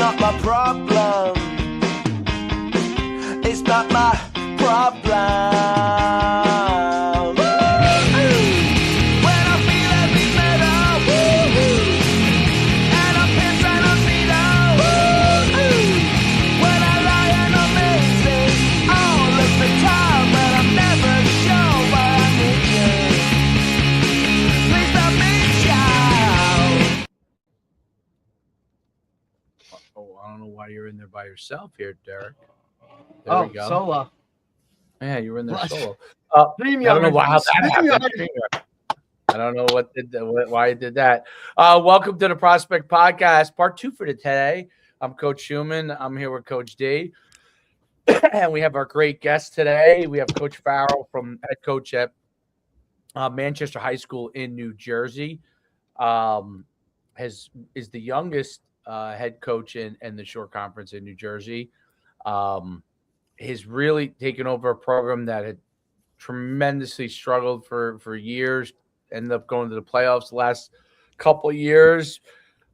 not my problem. It's not my problem. When I feel every metal, and I'm pissed and I'm beat up. When I lie and I'm missing all of the time, but I'm never sure why I need you. Please let me shout. Oh, I don't know why you're in there by yourself here, Derek. There we go. Solo. Yeah, you were in there What? solo. I don't know how that StreamYard. happened. I don't know why I did that. Welcome to the Prospect Podcast, part 2 for today. I'm Coach Schumann. I'm here with Coach D. And we have our great guest today. We have Coach Farrell, from head coach at Manchester High School in New Jersey. Is the youngest head coach in the Shore Conference in New Jersey. Has really taken over a program that had tremendously struggled for years. Ended up going to the playoffs the last couple of years.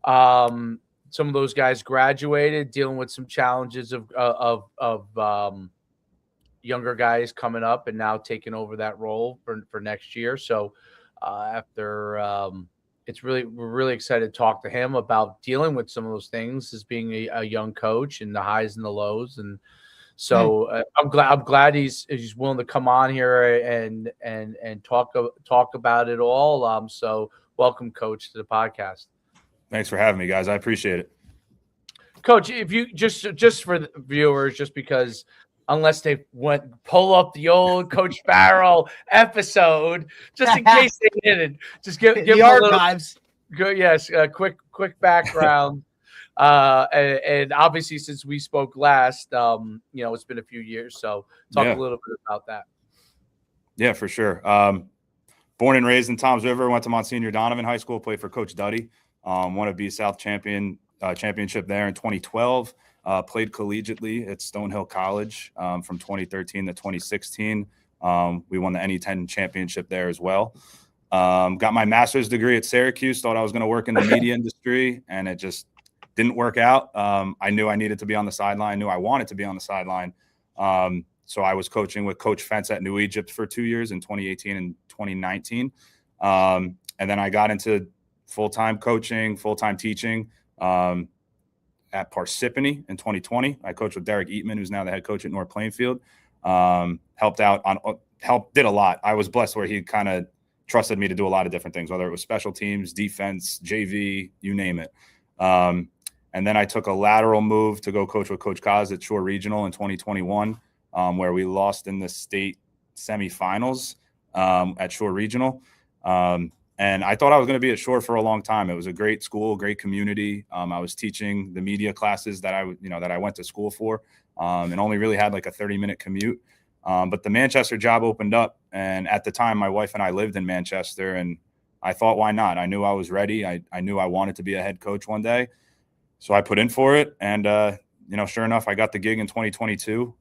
Some of those guys graduated, dealing with some challenges of younger guys coming up and now taking over that role for next year. So we're really excited to talk to him about dealing with some of those things as being a young coach and the highs and the lows. And so I'm glad he's willing to come on here and talk about it all. So welcome, Coach, to the podcast. Thanks for having me, guys. I appreciate it. Coach, if you just for the viewers, just because unless they pull up the old Coach Farrell episode, just in case they didn't, just give The archives. Yes, quick background. And obviously, since we spoke last, it's been a few years. So talk a little bit about that. Yeah, for sure. Born and raised in Toms River, went to Monsignor Donovan High School, played for Coach Duddy. Won a B-South championship there in 2012. Played collegiately at Stonehill College from 2013 to 2016. We won the NE10 championship there as well. Got my master's degree at Syracuse. Thought I was going to work in the media industry, and it just didn't work out. I knew I needed to be on the sideline. I knew I wanted to be on the sideline. So I was coaching with Coach Fentz at New Egypt for 2 years in 2018 and 2019. And then I got into full-time coaching, full-time teaching at Parsippany in 2020. I coached with Derek Eatman, who's now the head coach at North Plainfield. Did a lot. I was blessed where he kind of trusted me to do a lot of different things, whether it was special teams, defense, JV, you name it. And then I took a lateral move to go coach with Coach Kaz at Shore Regional in 2021, where we lost in the state semifinals at Shore Regional. And I thought I was going to be at Shore for a long time. It was a great school, great community. I was teaching the media classes that I went to school for, and only really had like a 30-minute commute. But the Manchester job opened up, and at the time, my wife and I lived in Manchester, and I thought, why not? I knew I was ready. I knew I wanted to be a head coach one day. So I put in for it. And, sure enough, I got the gig in 2022.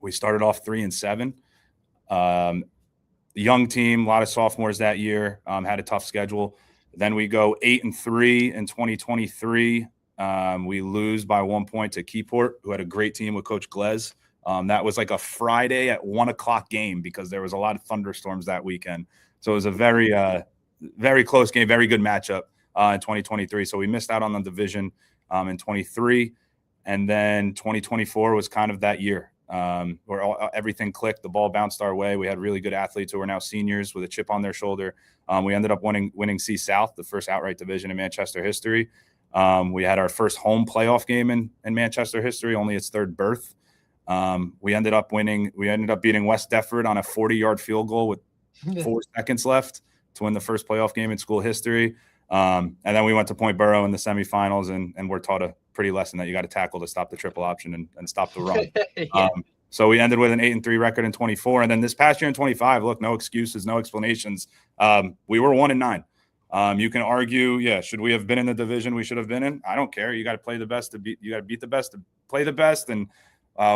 We started off 3-7. Young team, a lot of sophomores that year, had a tough schedule. Then we go 8-3 in 2023. We lose by 1 point to Keyport, who had a great team with Coach Glez. That was like a Friday at 1:00 game because there was a lot of thunderstorms that weekend. So it was a very, very close game, very good matchup in 2023. So we missed out on the division in 23. And then 2024 was kind of that year where everything clicked. The ball bounced our way. We had really good athletes who are now seniors with a chip on their shoulder. We ended up winning C South, the first outright division in Manchester history. We had our first home playoff game in Manchester history, only its third berth. We ended up beating West Deptford on a 40-yard field goal with 4 seconds left to win the first playoff game in school history. And then we went to Point Borough in the semifinals, and we're taught a pretty lesson that you got to tackle to stop the triple option and stop the run. Yeah. So we ended with an 8-3 record in 24. And then this past year in 25, look, no excuses, no explanations. We were 1-9. You can argue, should we have been in the division we should have been in? I don't care. You got to play the best you got to beat the best to play the best. And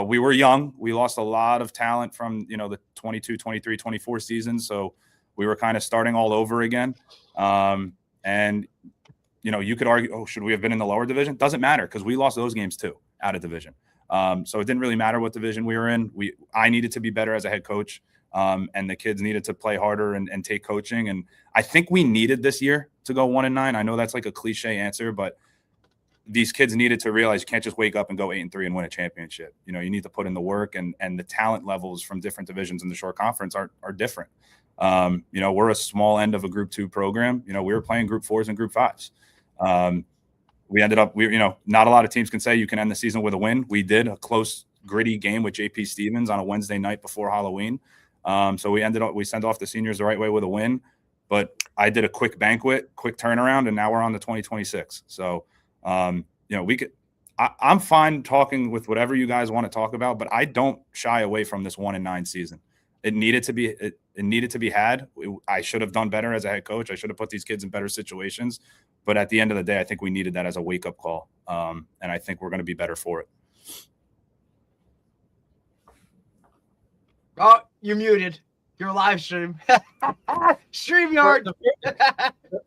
we were young. We lost a lot of talent from, the 22, 23, 24 season. So we were kind of starting all over again. And you could argue, oh, should we have been in the lower division? Doesn't matter because we lost those games too out of division. So it didn't really matter what division we were in. I needed to be better as a head coach, and the kids needed to play harder and take coaching. And I think we needed this year to go 1-9. I know that's like a cliche answer, but these kids needed to realize you can't just wake up and go 8-3 and win a championship. You need to put in the work, and the talent levels from different divisions in the short conference are different. We're a small end of a Group 2 program. We were playing Group 4s and Group 5s. We ended up, not a lot of teams can say you can end the season with a win. We did a close, gritty game with JP Stevens on a Wednesday night before Halloween. So we sent off the seniors the right way with a win. But I did a quick banquet, quick turnaround, and now we're on to 2026. So, I'm fine talking with whatever you guys want to talk about, but I don't shy away from this 1-9 season. It needed to be it needed to be had. I should have done better as a head coach. I should have put these kids in better situations. But at the end of the day, I think we needed that as a wake-up call, and I think we're going to be better for it. Oh, you're muted. Your live stream. StreamYard.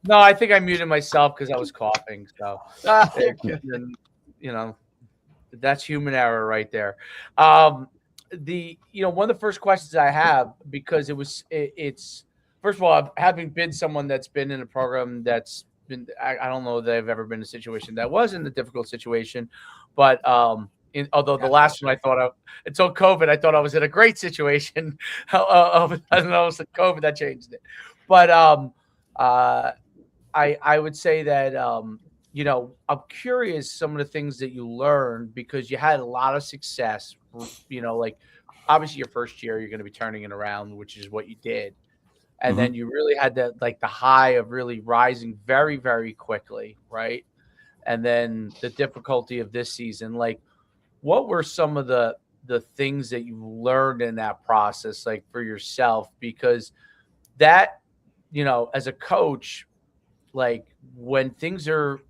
No, I think I muted myself because I was coughing. So, that's human error right there. One of the first questions I have, because it's first of all, having been someone that's been in a program that's been, I don't know that I've ever been in a situation that wasn't a difficult situation, but although the last one I thought until COVID, I thought I was in a great situation. I don't know, it's COVID that changed it. But I would say that I'm curious some of the things that you learned, because you had a lot of success. Like obviously your first year you're going to be turning it around, which is what you did. And then you really had the high of really rising very, very quickly, right? And then the difficulty of this season, like what were some of the things that you learned in that process, like for yourself? Because that, as a coach, like when things are,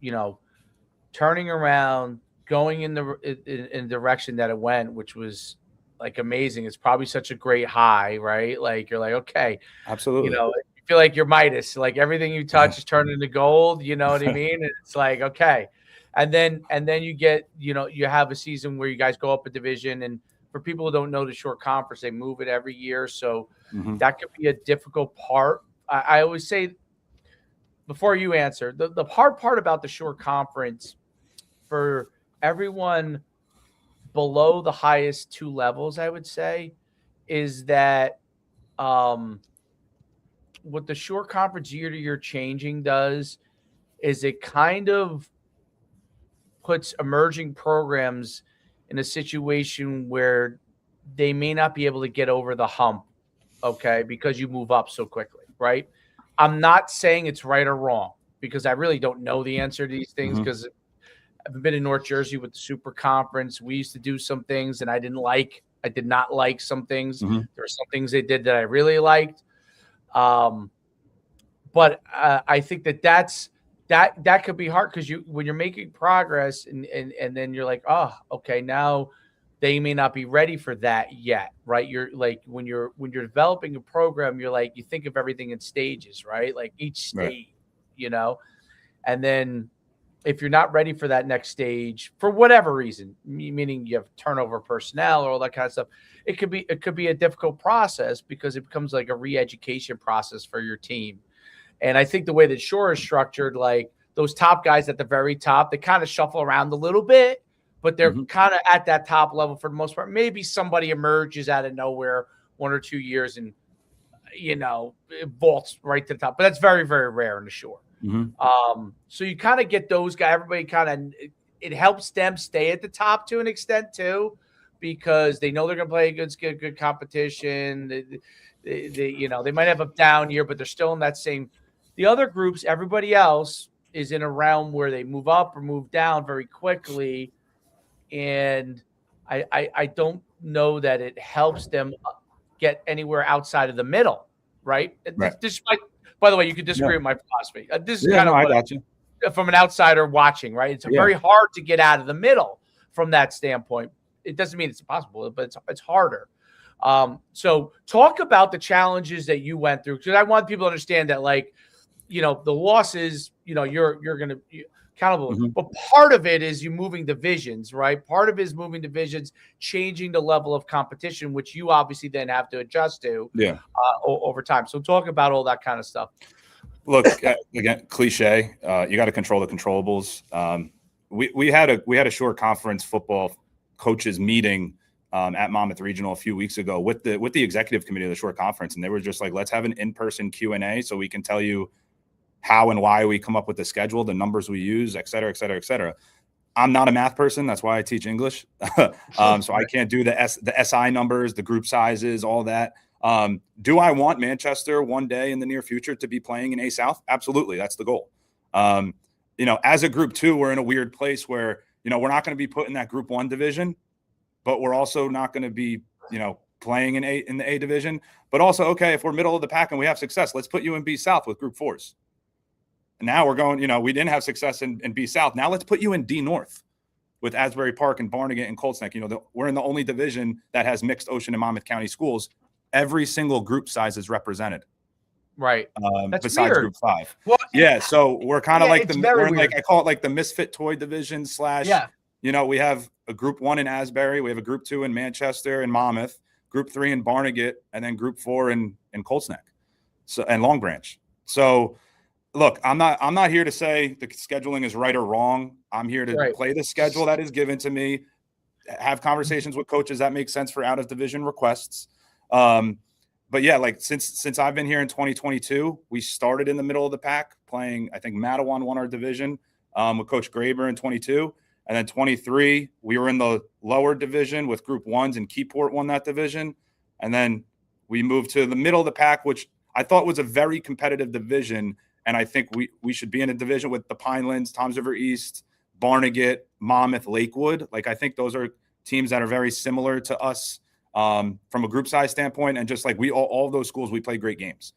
turning around, going in the direction that it went, which was like amazing. It's probably such a great high, right? Like you're like, okay, absolutely. You feel like you're Midas, like everything you touch is turned into gold. You know what I mean? And it's like, okay. And then you get, you have a season where you guys go up a division, and for people who don't know the short conference, they move it every year. So that could be a difficult part. I always say, before you answer, the hard part about the short conference for everyone below the highest two levels, I would say, is that what the short conference year to year changing does is it kind of puts emerging programs in a situation where they may not be able to get over the hump, okay, because you move up so quickly, right? I'm not saying it's right or wrong, because I really don't know the answer to these things, because I've been in North Jersey with the Super Conference. We used to do some things, and I did not like some things. There were some things they did that I really liked. But I think that could be hard, because when you're making progress and then you're like, oh, okay, now they may not be ready for that yet, right? You're like, when you're developing a program, you're like, you think of everything in stages, right? Like each stage, and then if you're not ready for that next stage for whatever reason, meaning you have turnover personnel or all that kind of stuff, it could be a difficult process, because it becomes like a re-education process for your team. And I think the way that Shore is structured, like those top guys at the very top, they kind of shuffle around a little bit, but they're kind of at that top level for the most part. Maybe somebody emerges out of nowhere 1 or 2 years and, it vaults right to the top. But that's very, very rare in the Shore. So you kind of get those guys. Everybody kind of, it helps them stay at the top to an extent too, because they know they're going to play good competition. They might have a down year, but they're still in that same. The other groups, everybody else is in a realm where they move up or move down very quickly, and I don't know that it helps them get anywhere outside of the middle, right? By the way, you could disagree with my philosophy. This is I got you. From an outsider watching, right? It's very hard to get out of the middle from that standpoint. It doesn't mean it's impossible, but it's harder. So talk about the challenges that you went through, because I want people to understand that, like, the losses, you're going to be accountable. Mhm. But part of it is you moving divisions, right? Part of it is moving divisions, changing the level of competition, which you obviously then have to adjust to Yeah. over time. So talk about all that kind of stuff. Look, again, cliche. You got to control the controllables. We had a short conference football coaches meeting at Monmouth Regional a few weeks ago with the executive committee of the short conference, and they were just like, let's have an in-person Q&A so we can tell you how and why we come up with the schedule, the numbers we use, et cetera, et cetera, et cetera. I'm not a math person. That's why I teach English. So I can't do the SI numbers, the group sizes, all that. Do I want Manchester one day in the near future to be playing in A South? Absolutely. That's the goal. As a group 2, we're in a weird place where, we're not going to be put in that group 1 division, but we're also not going to be, playing in the A division. But also, okay, if we're middle of the pack and we have success, let's put you in B South with group 4s. And now we're going, we didn't have success in B South. Now let's put you in D North with Asbury Park and Barnegat and Colts Neck. We're in the only division that has mixed Ocean and Monmouth County schools. Every single group size is represented. Right. That's besides weird. group 5. Well, Yeah. So we're kind of like I call it like the misfit toy division / we have a group 1 in Asbury. We have a group 2 in Manchester and Monmouth, group 3 in Barnegat, and then group 4 in Colts Neck. So, and Long Branch. So look, I'm not here to say the scheduling is right or wrong. I'm here to play the schedule that is given to me, have conversations with coaches that make sense for out of division requests. But yeah, like since I've been here in 2022, we started in the middle of the pack playing. I think Mattawan won our division with Coach Graber in 22, and then 23 we were in the lower division with Group 1s, and Keyport won that division, and then we moved to the middle of the pack, which I thought was a very competitive division. And I think we should be in a division with the Pinelands, Toms River East, Barnegat, Monmouth, Lakewood. Like, I think those are teams that are very similar to us from a group size standpoint. And just like all of those schools, we play great games.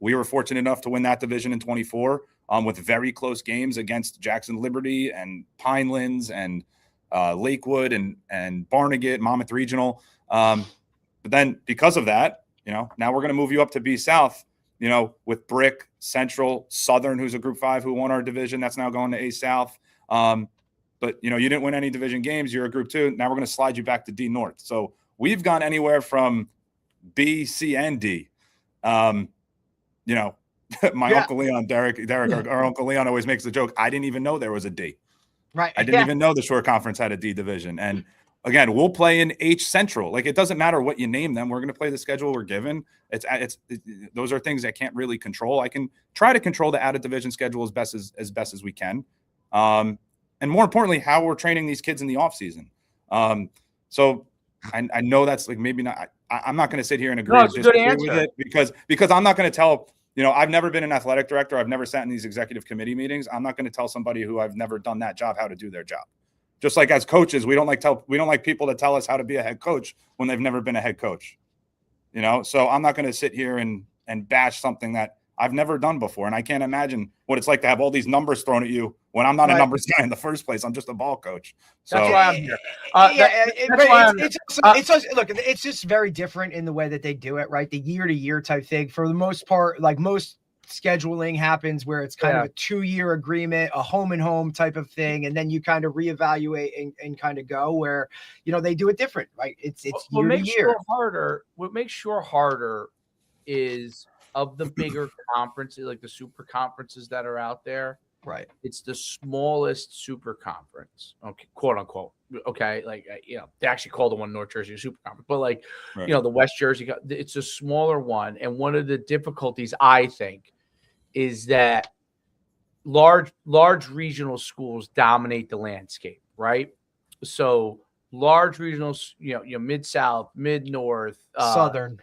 We were fortunate enough to win that division in 24 with very close games against Jackson Liberty and Pinelands and Lakewood and Barnegat, Monmouth Regional. But then because of that, now we're going to move you up to B South. With Brick, Central, Southern, who's a group 5 who won our division. That's now going to A South. But, you didn't win any division games. You're a group 2. Now we're going to slide you back to D North. So we've gone anywhere from B, C, and D. My Uncle Leon, Derek, our Uncle Leon always makes the joke. I didn't even know there was a D. Right. I didn't even know the short conference had a D division. And again, we'll play in H Central. Like, it doesn't matter what you name them. We're going to play the schedule we're given. Those are things I can't really control. I can try to control the out of division schedule as best as we can. And more importantly, how we're training these kids in the off season. So I know that's like, maybe not, I'm not going to sit here and agree with it because I'm not going to tell, I've never been an athletic director. I've never sat in these executive committee meetings. I'm not going to tell somebody who I've never done that job how to do their job. Just like as coaches, we don't like people to tell us how to be a head coach when they've never been a head coach. So I'm not going to sit here and bash something that I've never done before. And I can't imagine what it's like to have all these numbers thrown at you when I'm not a numbers guy in the first place. I'm just a ball coach. So that's why I'm here. It's just very different in the way that they do it, right? The year-to-year type thing. For the most part, like most scheduling happens where it's kind of a 2-year agreement, a home and home type of thing, and then you kind of reevaluate and kind of go where they do it different, right? It's year to year. What makes sure harder is of the bigger conferences, like the super conferences that are out there. Right. It's the smallest super conference, okay, quote unquote. Okay, like they actually call the one North Jersey a super conference, but like the West Jersey, it's a smaller one. And one of the difficulties, I think, is that large regional schools dominate the landscape, right? So large regional, Mid-South, Mid-North, Southern,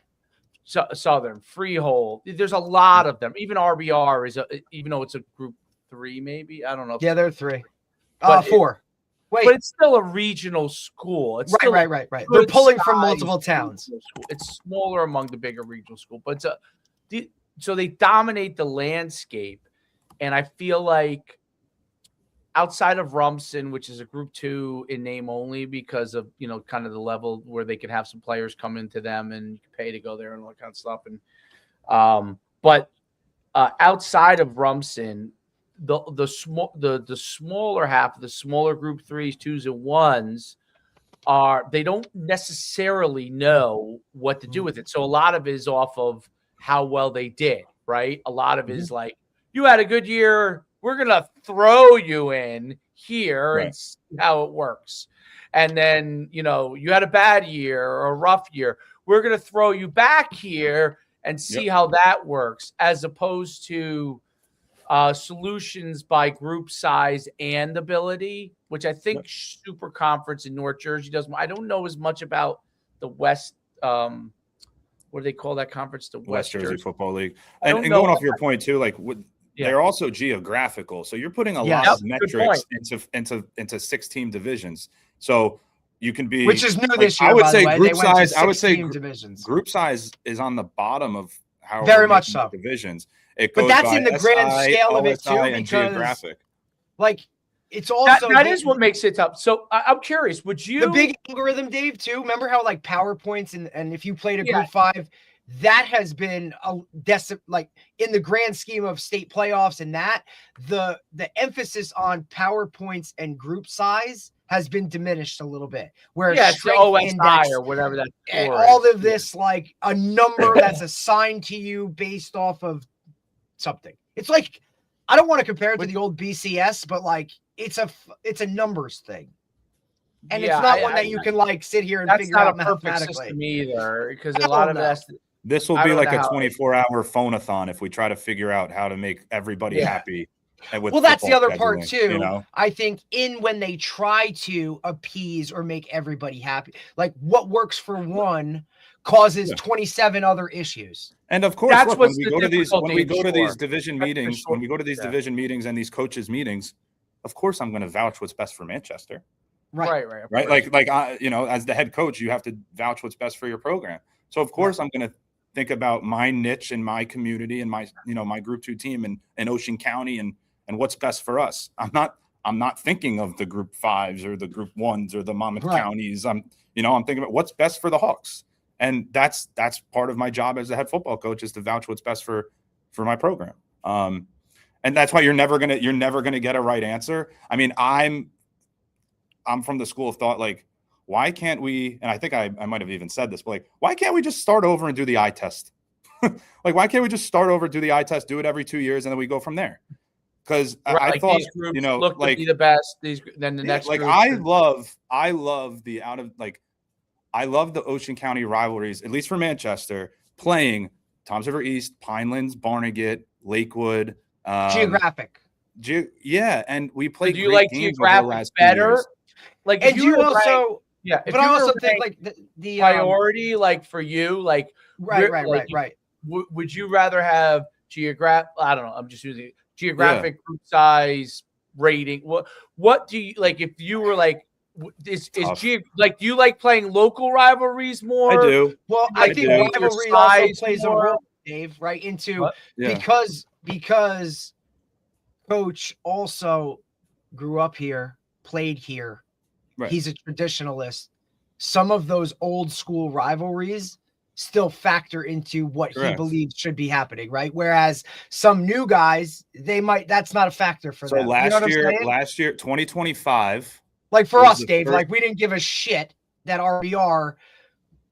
Freehold. There's a lot of them. Even RBR is even though it's a group 3, maybe. I don't know. Yeah, they're 3. 4. Wait, but it's still a regional school. It's right. They're pulling from multiple towns. It's smaller among the bigger regional school, but so they dominate the landscape. And I feel like outside of Rumson, which is a group 2 in name only because of, kind of the level where they could have some players come into them and you can pay to go there and all that kind of stuff. And, but outside of Rumson, the smaller half, the smaller group 3s, 2s, and 1s they don't necessarily know what to do with it. So a lot of it is off of how well they did, right? A lot of it is like, you had a good year, we're gonna throw you in here and see how it works. And then, you had a bad year or a rough year, we're gonna throw you back here and see how that works, as opposed to solutions by group size and ability, which I think Super Conference in North Jersey does. I don't know as much about the West. What do they call that conference? The West Jersey Football League. And going off your point too, like they're also geographical. So you're putting a lot of metrics into 6-team divisions. So you can be, which is new this year. I would say group size. I would say divisions. Group size is on the bottom of how very much so divisions. It goes but that's in the grand scale of it too, because geographic. Like it's also that is what makes it tough. So I'm curious, would you the big algorithm, Dave, too? Remember how like PowerPoints and if you played a group 5, that has been like in the grand scheme of state playoffs, and that the emphasis on PowerPoints and group size has been diminished a little bit. Where it's the OSI or whatever that all of this like a number that's assigned to you based off of something. It's like, I don't want to compare it to the old BCS, but like it's a numbers thing, and it's not one that you can like sit here and figure out mathematically. System either, because a lot of that's. This will be like a 24-hour phone-a-thon if we try to figure out how to make everybody happy. Well, that's the other part too. I think when they try to appease or make everybody happy, like what works for one causes 27 other issues. And of course, look, when we go to these division meetings and these coaches meetings, of course I'm going to vouch what's best for Manchester. Right. Like as the head coach, you have to vouch what's best for your program. So of course I'm going to think about my niche and my community and my my group 2 team in Ocean County and what's best for us. I'm not thinking of the group 5s or the group 1s or the Monmouth counties. I'm thinking about what's best for the Hawks. And that's part of my job as a head football coach, is to vouch what's best for my program. And that's why you're never gonna get a right answer. I mean, I'm from the school of thought, like, why can't we, and I think I might have even said this, but like, why can't we just start over and do the eye test? Like, why can't we just start over, do the eye test, do it every 2 years, and then we go from there? Because I thought, look to be the best. Then the next, like, I love the I love the Ocean County rivalries, at least for Manchester, playing Toms River East, Pinelands, Barnegat, Lakewood. Geographic. And we played. Do you like geographic better? Like, and you also, but I also think like the priority, like for you, like right. Would you rather have geographic? I don't know. I'm just using geographic group size rating. What do you like? If you were like, do you like playing local rivalries more? I do. Well, I think rivalry also plays a role, Dave, right? Into because Coach also grew up here, played here. Right. He's a traditionalist. Some of those old school rivalries still factor into what he believes should be happening, right? Whereas some new guys, that's not a factor for them. So last year, 2025. Like for us, Dave, like we didn't give a shit that RBR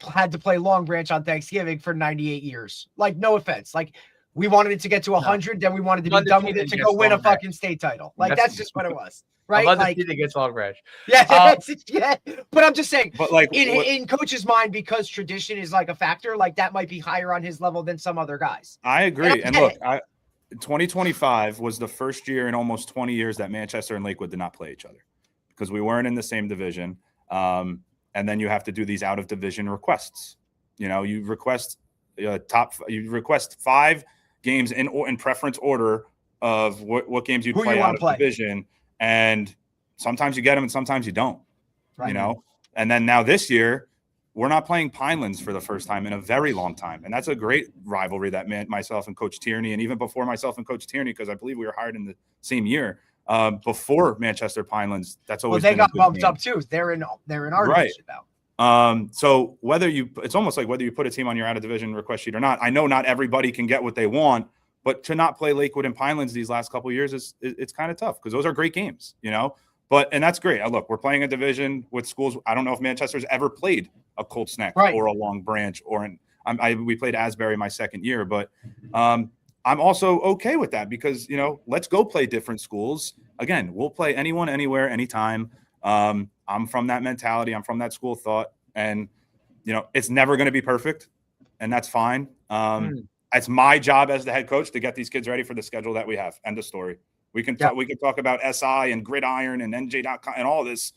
had to play Long Branch on Thanksgiving for 98 years. Like, no offense. Like, we wanted it to get to 100, then we wanted to be done with it to go win a fucking state title. Like, that's just what it was. Right? Like, against Long Branch. Yeah, but I'm just saying, but like in Coach's mind, because tradition is like a factor, like that might be higher on his level than some other guys. I agree. And look, 2025 was the first year in almost 20 years that Manchester and Lakewood did not play each other because we weren't in the same division. And then you have to do these out of division requests. You request 5 games in preference order of what games you'd play out of division. And sometimes you get them and sometimes you don't, and then now this year we're not playing Pinelands for the first time in a very long time. And that's a great rivalry that myself and Coach Tierney, and even before myself and Coach Tierney, because I believe we were hired in the same year before Manchester Pinelands. That's always they got bumped up too. They're in our division now. So it's almost like whether you put a team on your out of division request sheet or not. I know not everybody can get what they want, But to not play Lakewood and Pinelands these last couple of years it's kind of tough because those are great games, and that's great. Look, we're playing a division with schools. I don't know if Manchester's ever played a Colts Neck or a Long Branch we played Asbury my second year, but I'm also okay with that because, let's go play different schools. Again, we'll play anyone, anywhere, anytime. I'm from that mentality. I'm from that school of thought, and, it's never going to be perfect, and that's fine. It's my job as the head coach to get these kids ready for the schedule that we have. End of story. We can talk about SI and Gridiron and NJ.com and all this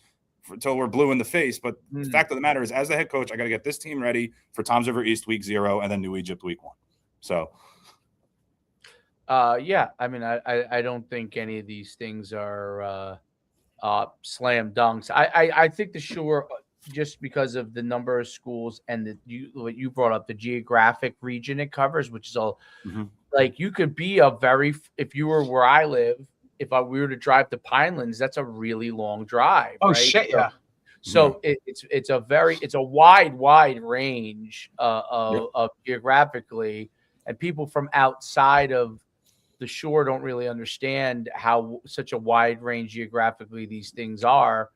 until we're blue in the face. But the fact of the matter is, as the head coach, I got to get this team ready for Toms River East week 0 and then New Egypt week 1. So, I mean, I don't think any of these things are slam dunks. I think the Shore, just because of the number of schools and what you brought up, the geographic region it covers, which is all like you could be if you were where I live, we were to drive to Pinelands, that's a really long drive. Oh, right? shit. Yeah. So it's a wide range of geographically, and people from outside of the Shore don't really understand how such a wide range geographically these things are.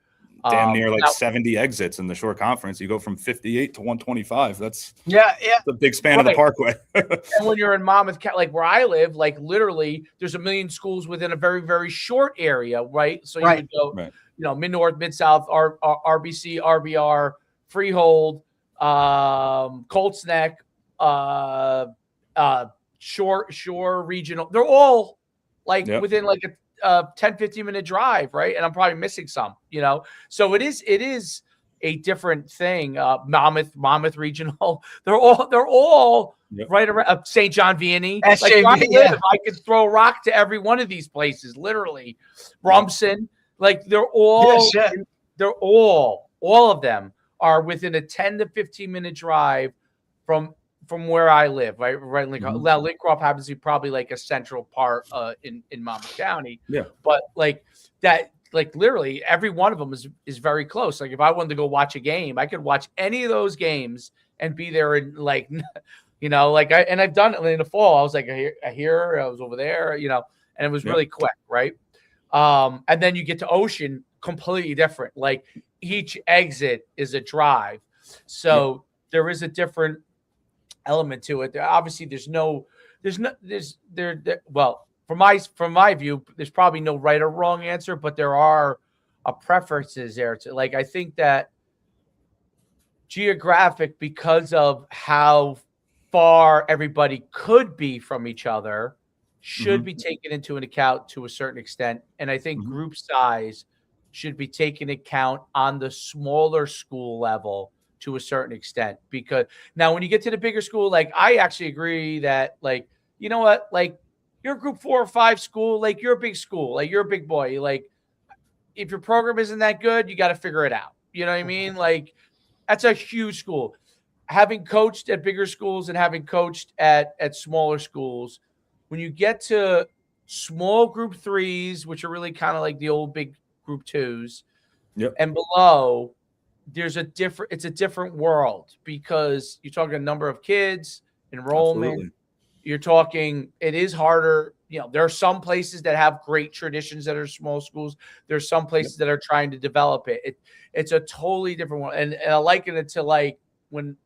Damn near 70 exits in the Shore Conference. You go from 58 to 125. That's the big span of the Parkway. And when you're in Monmouth, like where I live, like literally, there's a million schools within a very, very short area, right? So you would go, Mid North, Mid South, RBC, RBR, Freehold, Colts Neck, Shore Regional. They're all within like a 10-15 minute drive, right? And I'm probably missing some, so it is a different thing. Monmouth Regional, they're all right around St. John Vianney. If I could throw a rock to every one of these places, literally. Rumson, they're all all of them are within a 10 to 15 minute drive from where I live, right? Now, Lincroft happens to be probably like a central part in Monmouth County. Yeah. But literally every one of them is very close. Like if I wanted to go watch a game, I could watch any of those games and be there in I've done it in the fall. I was like, here, I was over there, and it was really quick, right? And then you get to Ocean, completely different. Like each exit is a drive. So there is a different element to it. Obviously from my view, there's probably no right or wrong answer, but there are preferences there to I think that geographic, because of how far everybody could be from each other, should be taken into an account to a certain extent. And I think group size should be taken into account on the smaller school level to a certain extent, because now when you get to the bigger school, I actually agree that you know what, you're a group 4 or 5 school, you're a big school, you're a big boy, if your program isn't that good, you got to figure it out. You know what I mean? That's a huge school. Having coached at bigger schools and having coached at smaller schools, when you get to small group 3s, which are really kind of like the old big group 2s, and below, it's a different world, because you're talking a number of kids, enrollment. Absolutely. You're talking, it is harder. There are some places that have great traditions that are small schools. There's some places that are trying to develop it. It's a totally different one. And I liken it to when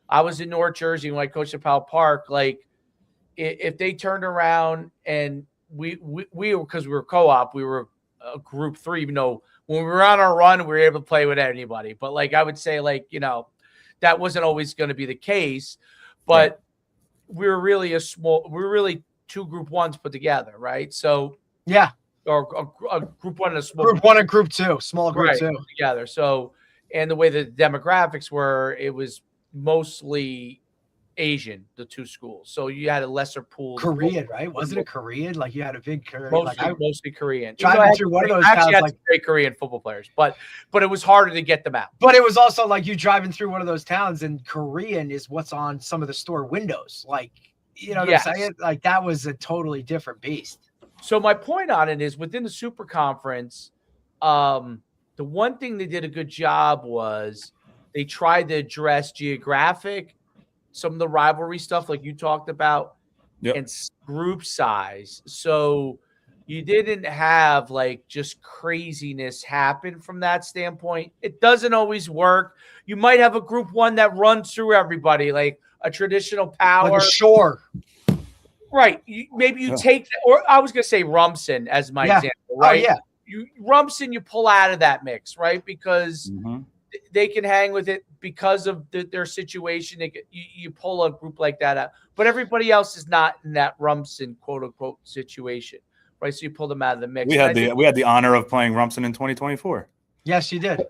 I was in North Jersey, when I coached at Powell Park, if they turned around and we because we were co-op, we were a group 3, even though when we were on our run, we were able to play with anybody. But I would say that wasn't always going to be the case, but we were really 2 group 1s put together. Right. So or a group 1 and a small group 1 and group 2, small group 2 together. So, and the way the demographics were, it was mostly Asian, the 2 schools. So you had a lesser pool. Korean, right? Wasn't it Korean? You had a big Korean. Mostly Korean. Driving through one of those towns, had some great Korean football players, but it was harder to get them out. But it was also you driving through one of those towns, and Korean is what's on some of the store windows. You know what I'm saying? That was a totally different beast. So my point on it is, within the Super Conference, the one thing they did a good job was they tried to address geographic, some of the rivalry stuff like you talked about, and group size. So you didn't have like just craziness happen from that standpoint. It doesn't always work. You might have a group one that runs through everybody, like a traditional power. Like a Shore. Right. Maybe you take, or I was going to say Rumson as my example, right? Oh, yeah. You Rumson, you pull out of that mix, right? Because they can hang with it because of their situation. You pull a group like that out, but everybody else is not in that Rumson quote unquote situation, right? So you pull them out of the mix. We had the honor of playing Rumson in 2024. Yes, you did.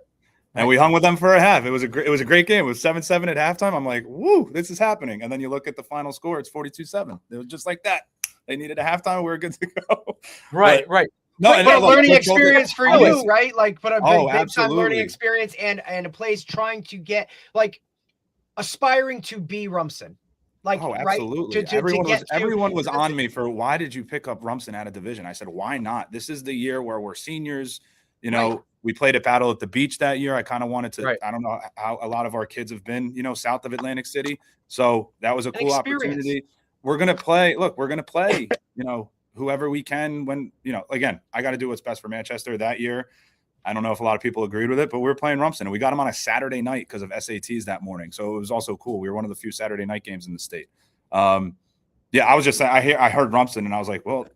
And we hung with them for a half. It was a great game. It was 7-7 at halftime. I'm like, woo, this is happening. And then you look at the final score, it's 42-7. It was just like that. They needed a halftime. We were good to go. Right. No, but a learning experience for you, right? Like, but a big time learning experience and a place trying to get, like, aspiring to be Rumson. Like, absolutely. Right? Everyone was on me for, why did you pick up Rumson out of division? I said, why not? This is the year where we're seniors. You know, we played a battle at the beach that year. I kind of wanted to, I don't know how a lot of our kids have been, south of Atlantic City. So that was a cool opportunity. We're going to play. Look, we're going to play, whoever we can when, again, I got to do what's best for Manchester that year. I don't know if a lot of people agreed with it, but we were playing Rumson and we got them on a Saturday night because of SATs that morning. So it was also cool. We were one of the few Saturday night games in the state. Yeah, I was just I heard Rumson and I was like, well,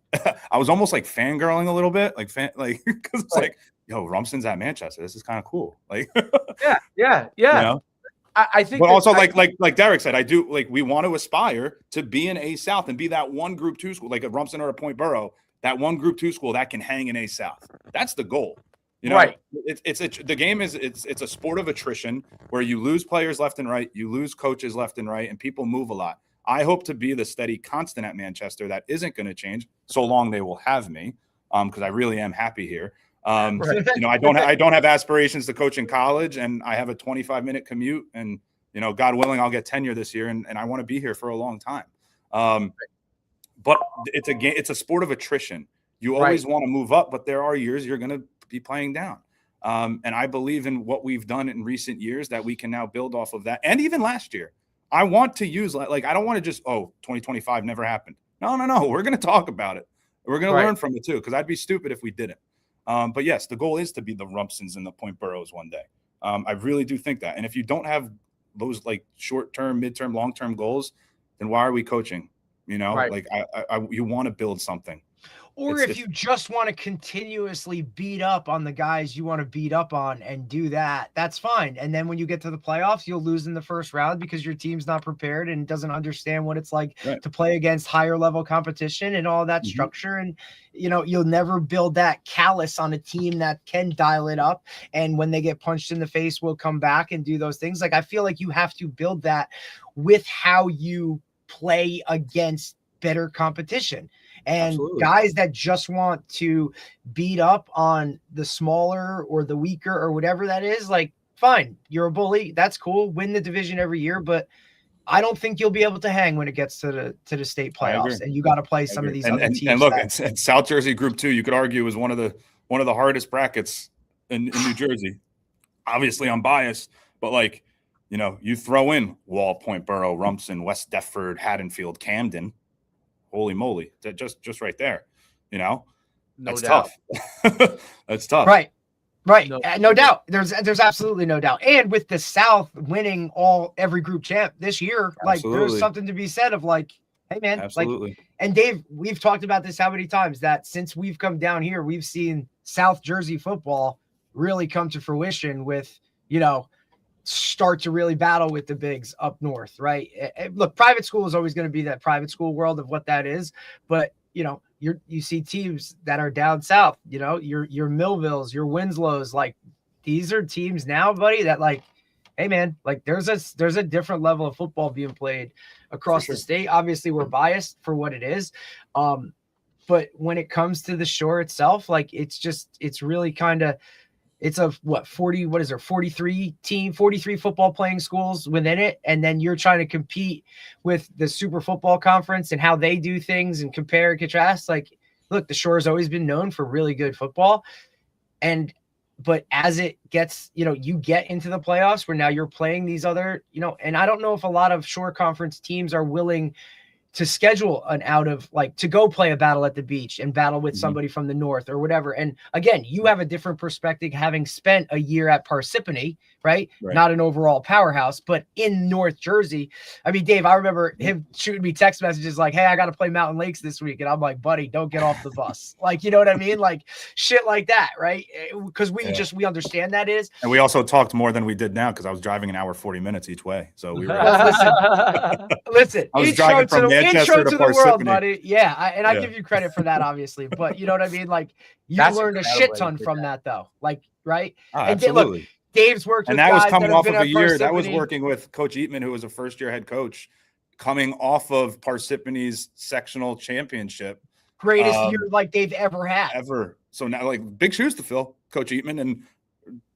I was almost like fangirling a little bit, because it's like, yo, Rumson's at Manchester. This is kind of cool. Like, yeah. I think, but also like Derek said, I do we want to aspire to be in A South and be that one Group 2 school, like a Rumson or a Point Borough, that one Group 2 school that can hang in A South. That's the goal. The game is it's a sport of attrition where you lose players left and right, you lose coaches left and right, and people move a lot. I hope to be the steady constant at Manchester that isn't going to change so long they will have me, because I really am happy here. I don't have aspirations to coach in college, and I have a 25-minute commute, and God willing, I'll get tenure this year, and I want to be here for a long time. But it's a sport of attrition. You always want to move up, but there are years you're going to be playing down. And I believe in what we've done in recent years that we can now build off of that. And even last year, I want to use I don't want to just 2025 never happened. No. We're going to talk about it. We're going to learn from it too, because I'd be stupid if we didn't. But yes, the goal is to be the Rumsons and the Point Boroughs one day. I really do think that. And if you don't have those short-term, mid-term, long-term goals, then why are we coaching? You want to build something. Or if you just want to continuously beat up on the guys you want to beat up on and do that, that's fine. And then when you get to the playoffs, you'll lose in the first round because your team's not prepared and doesn't understand what it's like to play against higher level competition and all that structure. And, you'll never build that callus on a team that can dial it up. And when they get punched in the face, will come back and do those things. I feel like you have to build that with how you play against better competition. And guys that just want to beat up on the smaller or the weaker or whatever that is, fine, you're a bully. That's cool. Win the division every year. But I don't think you'll be able to hang when it gets to the state playoffs. And you got to play some of these other teams. And look, and South Jersey Group 2, you could argue, is one of the hardest brackets in New Jersey. Obviously, I'm biased, but you throw in Wall, Point Borough, Rumson, West Deptford, Haddonfield, Camden. Holy moly, just right there, that's tough. That's tough. Right. No doubt. There's absolutely no doubt. And with the South winning every group champ this year, there's something to be said of hey man, absolutely. And Dave, we've talked about this how many times that since we've come down here, we've seen South Jersey football really come to fruition with, start to really battle with the bigs up north, right? Look, private school is always going to be that private school world of what that is, but you see teams that are down south, your Millvilles, your Winslows, these are teams now, buddy, that hey man, there's a different level of football being played across the state. Obviously, we're biased for what it is, but when it comes to the shore itself, it's really kind of. It's a 43 football playing schools within it. And then you're trying to compete with the Super Football Conference and how they do things and compare and contrast. Look, the Shore has always been known for really good football. But as it gets, you get into the playoffs where now you're playing these other, and I don't know if a lot of Shore Conference teams are willing to schedule an out of like to go play a battle at the beach and battle with somebody from the north or whatever. And again, you have a different perspective having spent a year at Parsippany, right? Not an overall powerhouse, but in North Jersey. I mean, Dave, I remember him shooting me text messages like, hey, I got to play Mountain Lakes this week. And I'm like, buddy, don't get off the bus. Like, you know what I mean? Like shit like that, right? Because we understand that is. And we also talked more than we did now because I was driving an hour 40 minutes each way. So we were listen, I was driving from Manchester to the world, Parsippany. buddy. Yeah, I give you credit for that, obviously. But you know what I mean? Like you learned a shit ton from that, though. Like, right? Oh, and absolutely. Look, Dave's worked and with that was guys coming that off have of been a at year. That was Parsippany. working with Coach Eatman, who was a first-year head coach, coming off of Parsippany's sectional championship. Greatest year like they've ever had. Ever. So now, like, big shoes to fill, Coach Eatman, and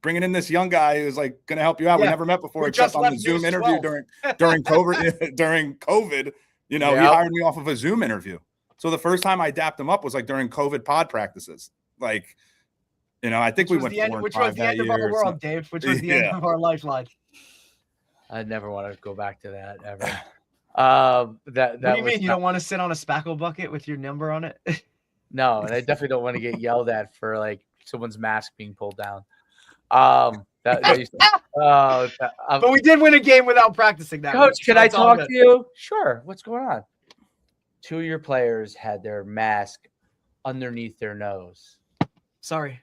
bringing in this young guy who's like going to help you out. Yeah. We never met before, We except just on left the Zoom News interview 12. during COVID. During COVID, you know, he hired me off of a Zoom interview. So the first time I dapped him up was like during COVID pod practices. Like, you know, I think we went 4 and 5 which was the end of our world, Dave. Which was the end of our lifeline. I never want to go back to that ever. That what do you mean? You don't want to sit on a spackle bucket with your number on it? No, and I definitely don't want to get yelled at for like someone's mask being pulled down. But we did win a game without practicing that. Coach, can I talk to you? Sure. What's going on? 2 of your players had their mask underneath their nose. Sorry.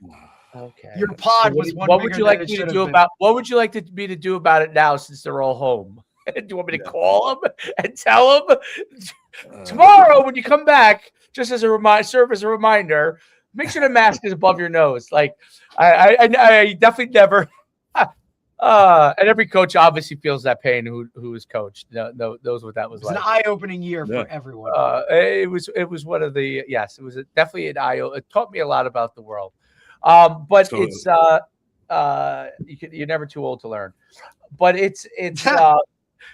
Okay. Your pod was one. What would you like me to do about? What would you like me to do about it now, since they're all home? Do you want me to call them and tell them tomorrow when you come back? Just as a serve as a reminder, make sure the mask is above your nose. Like I definitely never. And every coach obviously feels that pain who is coached. Knows what that was like. It's an eye-opening year for everyone. It was one of the it was definitely an eye. It taught me a lot about the world. But it's you're never too old to learn. But it's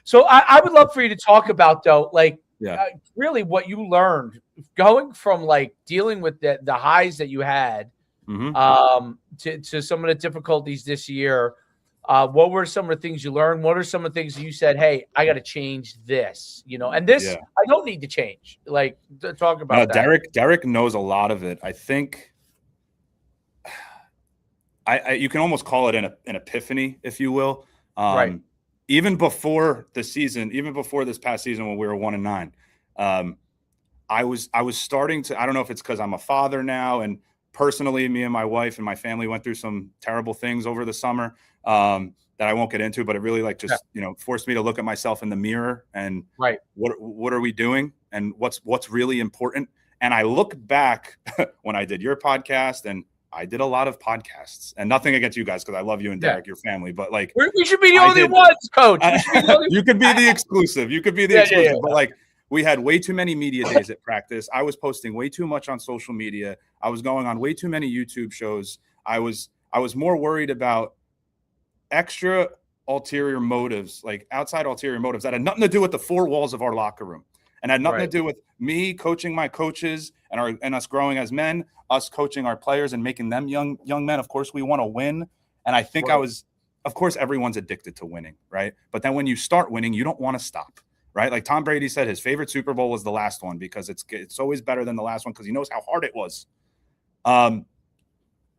so I would love for you to talk about though, like really what you learned going from like dealing with the highs that you had to some of the difficulties this year. What were some of the things you learned? What are some of the things you said, hey, I got to change this, you know, and this I don't need to change. Like talk about that. Derek knows a lot of it. I think you can almost call it an epiphany, if you will. Right. Even before the season, even before this past season when we were 1-9, I was starting to, I don't know if it's because I'm a father now, and personally, me and my wife and my family went through some terrible things over the summer that I won't get into, but it really like just, you know, forced me to look at myself in the mirror and what are we doing and what's really important. And I look back when I did your podcast, and I did a lot of podcasts, and nothing against you guys, because I love you and Derek, your family, but like we should be the only ones, Coach. You could be the exclusive. You could be the exclusive, but like we had way too many media days at practice. I was posting way too much on social media. I was going on way too many YouTube shows. I was more worried about extra ulterior motives, like outside ulterior motives that had nothing to do with the 4 walls of our locker room, and had nothing to do with me coaching my coaches and us growing as men, us coaching our players and making them young men. Of course, we want to win. And I think of course, everyone's addicted to winning, right? But then when you start winning, you don't want to stop, right? Like Tom Brady said, his favorite Super Bowl was the last one because it's always better than the last one because he knows how hard it was.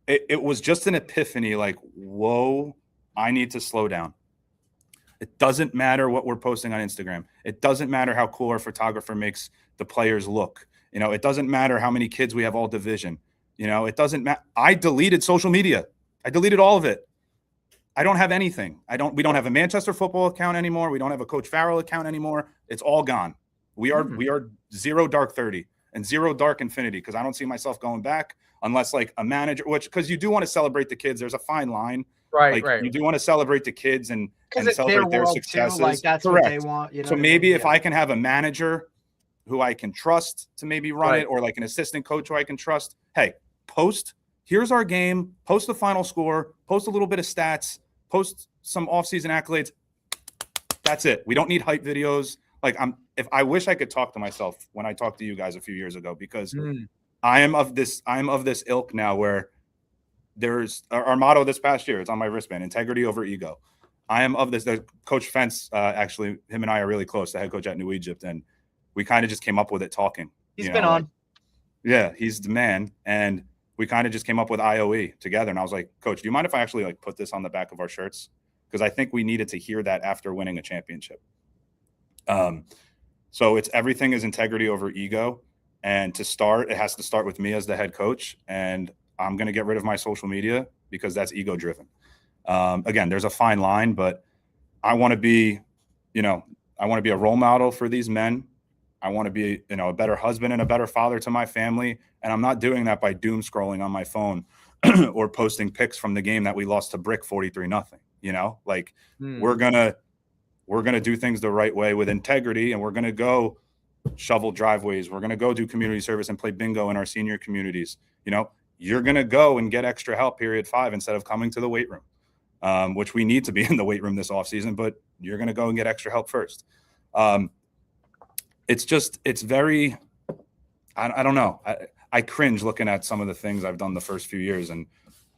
It was just an epiphany, like, whoa, I need to slow down. It doesn't matter what we're posting on Instagram. It doesn't matter how cool our photographer makes the players look. You know, it doesn't matter how many kids we have all division. You know, it doesn't matter. I deleted social media. I deleted all of it. I don't have anything. We don't have a Manchester football account anymore. We don't have a Coach Farrell account anymore. It's all gone. We are 0 dark 30 and 0 dark infinity, because I don't see myself going back unless like a manager, because you do want to celebrate the kids. There's a fine line. Right. You do want to celebrate the kids and celebrate their successes. Too, like that's what they want. You know, so maybe if I can have a manager who I can trust to maybe run it, or like an assistant coach who I can trust, hey, here's our game, post the final score, post a little bit of stats, post some offseason accolades. That's it. We don't need hype videos. Like I wish I could talk to myself when I talked to you guys a few years ago, because I am of this ilk now, where there's our motto this past year. It's on my wristband: integrity over ego. I am of this. Coach Fentz, actually, him and I are really close. The head coach at New Egypt, and we kind of just came up with it talking. He's been on. Yeah, he's the man. And we kind of just came up with IOE together. And I was like, Coach, do you mind if I actually like put this on the back of our shirts? Because I think we needed to hear that after winning a championship. So it's everything is integrity over ego. And to start, it has to start with me as the head coach. And I'm going to get rid of my social media because that's ego driven. Again, there's a fine line, but I want to be, I want to be a role model for these men. I want to be, a better husband and a better father to my family. And I'm not doing that by doom scrolling on my phone or posting pics from the game that we lost to Brick 43-0. We're going to do things the right way with integrity, and we're going to go shovel driveways. We're going to go do community service and play bingo in our senior communities. You're going to go and get extra help period 5 instead of coming to the weight room, which we need to be in the weight room this offseason, but you're going to go and get extra help first. It's very, I don't know. I cringe looking at some of the things I've done the first few years, and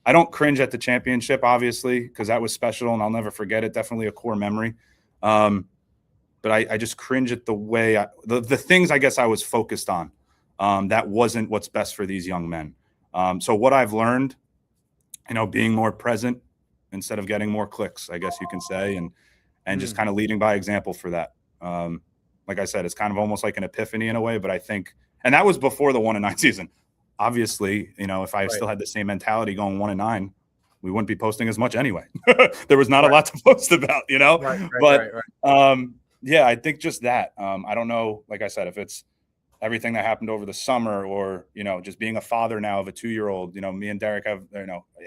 I don't cringe at the championship, obviously, because that was special and I'll never forget it. Definitely a core memory. But I just cringe at the way the things I guess I was focused on that wasn't what's best for these young men. So what I've learned, being more present instead of getting more clicks, I guess you can say, and just kind of leading by example for that. Like I said, it's kind of almost like an epiphany in a way, but I think, and that was before the 1-9 season. Obviously, if I still had the same mentality going 1-9, we wouldn't be posting as much anyway. There was not a lot to post about, Yeah, I think just that. I don't know, like I said, if it's everything that happened over the summer or, just being a father now of a 2-year-old, me and Derek have,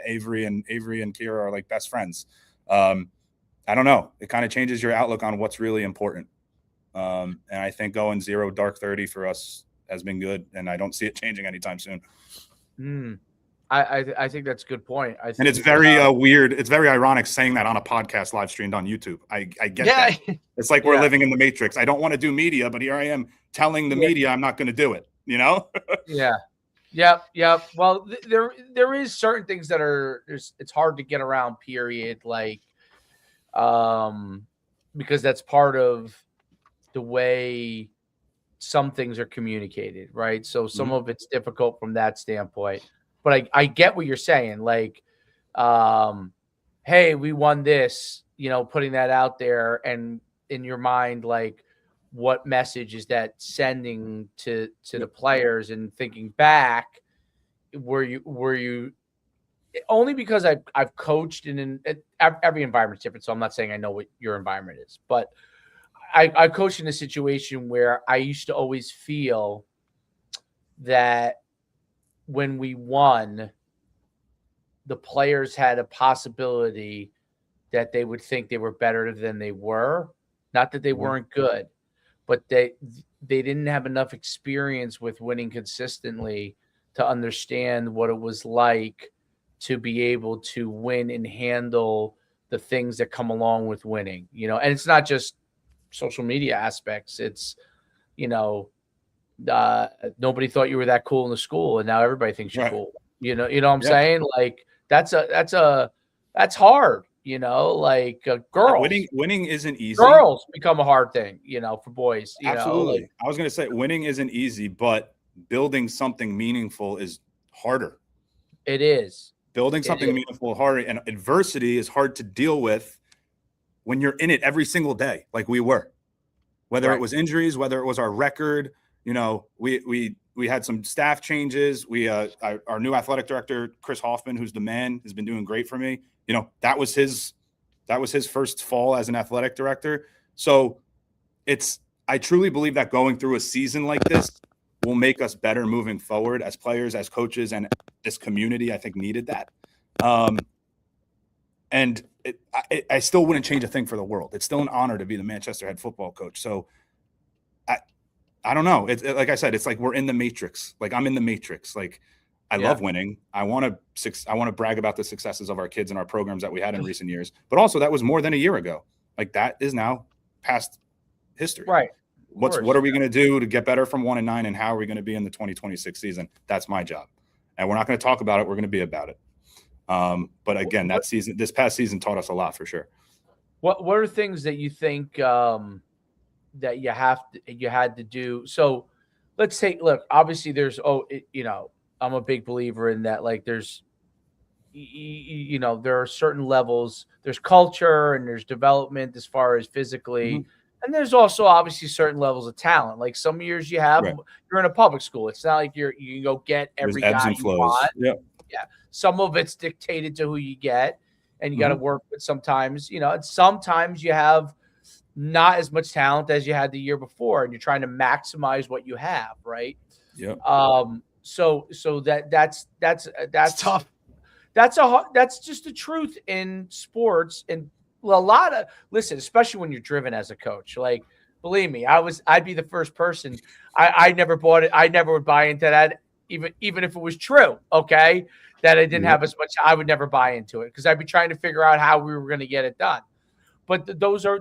Avery and Kira are like best friends. I don't know. It kind of changes your outlook on what's really important. And I think going 0 dark 30 for us has been good, and I don't see it changing anytime soon. I think that's a good point. And it's very weird. It's very ironic saying that on a podcast live streamed on YouTube. I get that. It's like we're living in the Matrix. I don't want to do media, but here I am telling the media I'm not going to do it, Yeah. Well, there is certain things that it's hard to get around, period. Like, because that's part of the way some things are communicated, right? So some of it's difficult from that standpoint. But I get what you're saying. Like, hey, we won this, putting that out there, and in your mind, like, what message is that sending to the players? And thinking back, were you only because I've coached in every environment's different, so I'm not saying I know what your environment is, but I coached in a situation where I used to always feel that when we won, the players had a possibility that they would think they were better than they were. Not that they weren't good, but they didn't have enough experience with winning consistently to understand what it was like to be able to win and handle the things that come along with winning, and it's not just social media aspects. It's, nobody thought you were that cool in the school, and now everybody thinks you're cool. You know what I'm saying? Like that's hard. Like girls. Winning isn't easy. Girls become a hard thing. For boys. Absolutely. I was going to say winning isn't easy, but building something meaningful is harder. It is. Building something meaningful harder, and adversity is hard to deal with when you're in it every single day, like we were. Whether it was injuries, whether it was our record. We had some staff changes. Our new athletic director, Chris Hoffman, who's the man, has been doing great for me. That was his first fall as an athletic director. So I truly believe that going through a season like this will make us better moving forward as players, as coaches, and this community, I think, needed that. And I still wouldn't change a thing for the world. It's still an honor to be the Manchester head football coach. So I don't know. Like I said, it's like we're in the Matrix. Like I'm in the Matrix. Like I love winning. I want to brag about the successes of our kids and our programs that we had in recent years. But also that was more than a year ago. Like that is now past history. Right. What are we going to do to get better from 1-9, and how are we going to be in the 2026 season? That's my job. And we're not going to talk about it. We're going to be about it. But again, this past season taught us a lot for sure. What are things that you think that you had to do. So let's take, look, obviously there's, I'm a big believer in that. Like there's, there are certain levels, there's culture and there's development as far as physically. Mhm. And there's also obviously certain levels of talent. Like some years Right. you're in a public school. It's not like you can go get There's every ebbs guy and you flows. want. Yeah. Yeah. Some of it's dictated to who you get, and you got to Mhm. work with sometimes, and sometimes you have not as much talent as you had the year before, and you're trying to maximize what you have, right? Yeah. So that's It's tough. that's just the truth in sports. And listen, especially when you're driven as a coach, like, believe me, I'd be the first person. I never bought it. I never would buy into that, even if it was true. Okay. That I didn't Yeah. have as much. I would never buy into it because I'd be trying to figure out how we were going to get it done. But those are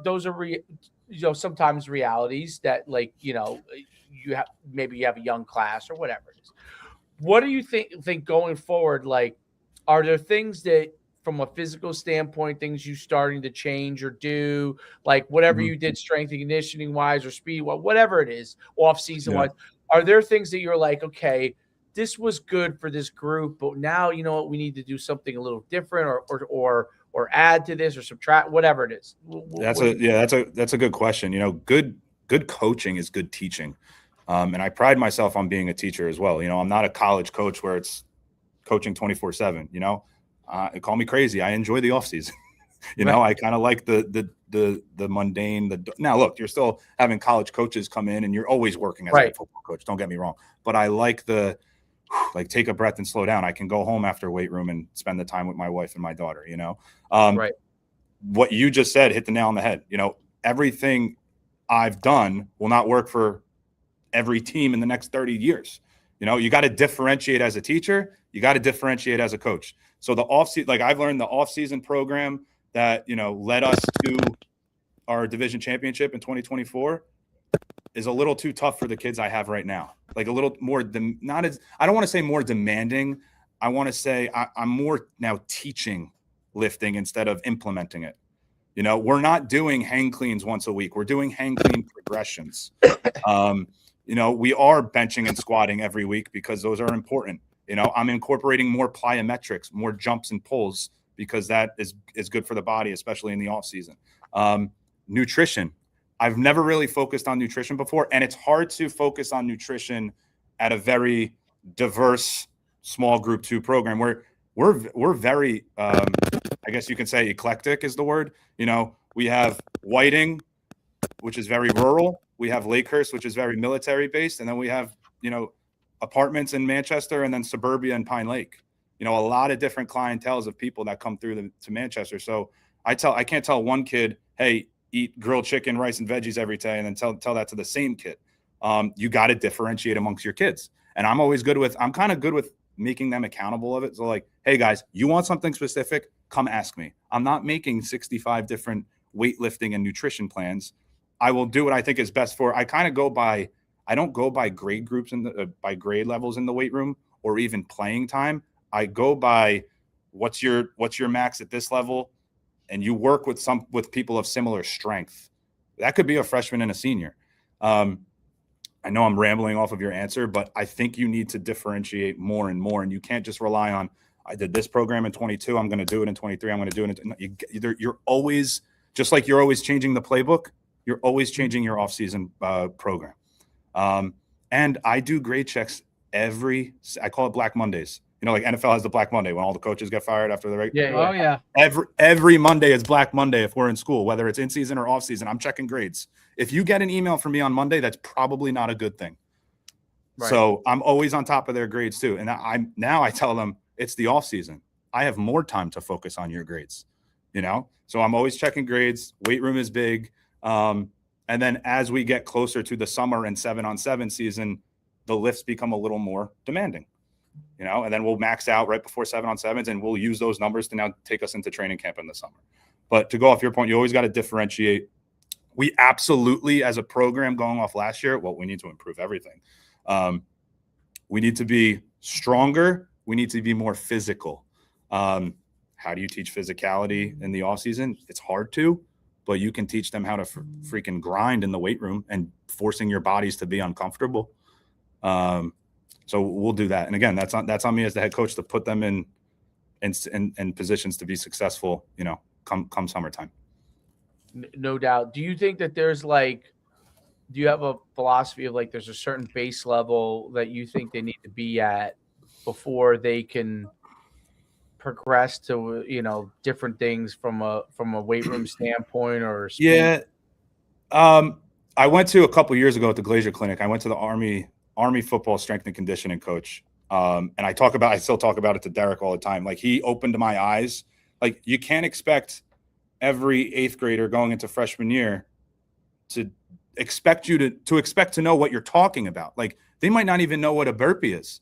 sometimes realities that, like, maybe you have a young class or whatever it is. What do you think going forward? Like, are there things that, from a physical standpoint, things you starting to change or do, like whatever Mhm. you did, strength and conditioning wise or speed, whatever it is, off season Yeah. wise? Are there things that you're like, okay, this was good for this group, but now you know what, we need to do something a little different, or add to this or subtract, whatever it is? That's a good question. Good coaching is good teaching. And I pride myself on being a teacher as well. I'm not a college coach where it's coaching 24/7, call me crazy. I enjoy the off season. Right. I kind of like the mundane. Now look, you're still having college coaches come in and you're always working as a Right. football coach. Don't get me wrong, but I like take a breath and slow down. I can go home after weight room and spend the time with my wife and my daughter, Right. What you just said hit the nail on the head. Everything I've done will not work for every team in the next 30 years. You got to differentiate as a teacher. You got to differentiate as a coach. So the off-season, like I've learned the off-season program that, led us to our division championship in 2024 is a little too tough for the kids I have right now. Like a little more, I don't want to say more demanding. I want to say I'm more now teaching lifting instead of implementing it. We're not doing hang cleans once a week. We're doing hang clean progressions. We are benching and squatting every week because those are important. I'm incorporating more plyometrics, more jumps and pulls because that is good for the body, especially in the off season. Nutrition. I've never really focused on nutrition before, and it's hard to focus on nutrition at a very diverse small group 2 program where we're very, I guess you can say eclectic is the word. We have Whiting, which is very rural. We have Lakehurst, which is very military based. And then we have, apartments in Manchester and then suburbia and Pine Lake. A lot of different clienteles of people that come through to Manchester. So I can't tell one kid, hey, eat grilled chicken, rice, and veggies every day, and then tell that to the same kid. You got to differentiate amongst your kids. And I'm kind of good with making them accountable of it. So like, hey guys, you want something specific? Come ask me. I'm not making 65 different weightlifting and nutrition plans. I will do what I think is best for. I don't go by grade groups by grade levels in the weight room or even playing time. I go by what's your max at this level, and you work with people of similar strength. That could be a freshman and a senior. I know I'm rambling off of your answer, but I think you need to differentiate more and more, and you can't just rely on, I did this program in 22, I'm going to do it in 23, I'm going to do it in, you're always, just like you're always changing the playbook, you're always changing your off-season program. And I do grade checks I call it Black Mondays. Like NFL has the Black Monday when all the coaches get fired after the regular. Yeah. Oh yeah. Every Monday is Black Monday if we're in school, whether it's in season or off season. I'm checking grades. If you get an email from me on Monday, that's probably not a good thing. Right. So I'm always on top of their grades too. And I tell them it's the off season. I have more time to focus on your grades, So I'm always checking grades. Weight room is big. And then as we get closer to the summer and 7-on-7 season, the lifts become a little more demanding. And then we'll max out right before 7-on-7s, and we'll use those numbers to now take us into training camp in the summer. But to go off your point, you always got to differentiate. We absolutely, as a program going off last year, we need to improve everything. We need to be stronger. We need to be more physical. How do you teach physicality in the off season? It's hard to. but you can teach them how to freaking grind in the weight room and forcing your bodies to be uncomfortable. So we'll do that. And again, that's on me as the head coach to put them in positions to be successful, come summertime. No doubt. Do you think that there's do you have a philosophy of there's a certain base level that you think they need to be at before they can progress to, different things from a weight room standpoint or speed? Yeah. I went to a couple years ago at the Glazier Clinic. I went to the Army football strength and conditioning coach. And I still talk about it to Derek all the time. He opened my eyes. You can't expect every eighth grader going into freshman year to expect you to know what you're talking about. They might not even know what a burpee is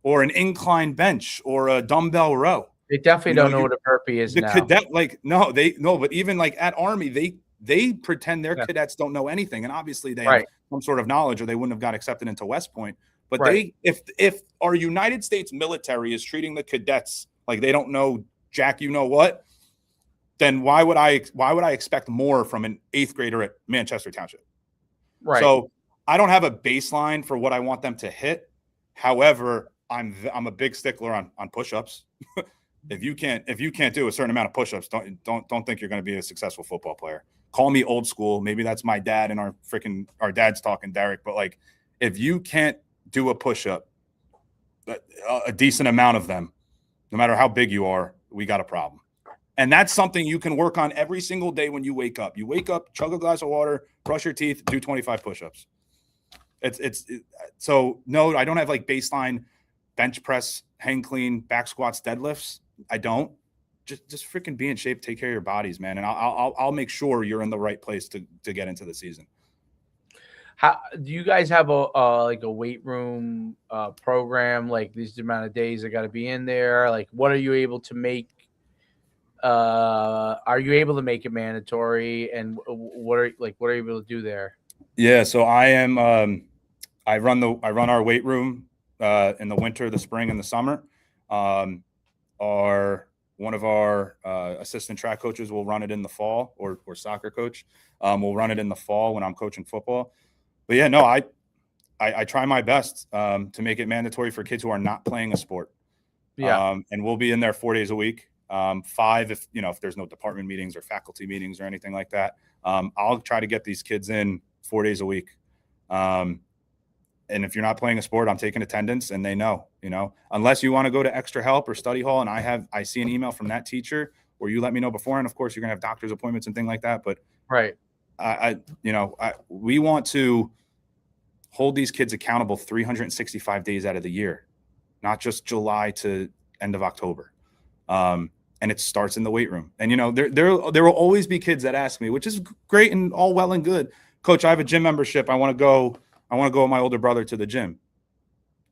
or an incline bench or a dumbbell row. They definitely don't know what a burpee is now. Cadet, but even at Army, they pretend their cadets don't know anything. And obviously they have some sort of knowledge or they wouldn't have got accepted into West Point. But if our United States military is treating the cadets like they don't know jack, what, then why would I expect more from an eighth grader at Manchester Township? Right. So I don't have a baseline for what I want them to hit. However, I'm a big stickler on push-ups. If you can't do a certain amount of push-ups, don't think you're going to be a successful football player. Call me old school. Maybe that's my dad and our dad's talking, Derek. But if you can't do a push-up, a decent amount of them, no matter how big you are, we got a problem. And that's something you can work on every single day when you wake up. You wake up, chug a glass of water, brush your teeth, do 25 push-ups. So no, I don't have baseline bench press, hang clean, back squats, deadlifts. I don't. Just freaking be in shape, take care of your bodies, man. And I'll make sure you're in the right place to get into the season. How do you guys have a weight room program? These amount of days I got to be in there. What are you able to make? Are you able to make it mandatory? And what are you able to do there? Yeah, so I am. I run our weight room in the winter, the spring, and the summer. One of our assistant track coaches will run it in the fall, or soccer coach will run it in the fall when I'm coaching football. But yeah, no, I try my best to make it mandatory for kids who are not playing a sport. Yeah, and we'll be in there 4 days a week. 5 if there's no department meetings or faculty meetings or anything like that. I'll try to get these kids in 4 days a week. And if you're not playing a sport, I'm taking attendance, and they know, unless you want to go to extra help or study hall. And I see an email from that teacher, or you let me know beforehand. Of course, you're going to have doctor's appointments and things like that. But we want to hold these kids accountable 365 days out of the year, not just July to end of October. And it starts in the weight room. And, there will always be kids that ask me, which is great and all well and good. Coach, I have a gym membership. I want to go with my older brother to the gym.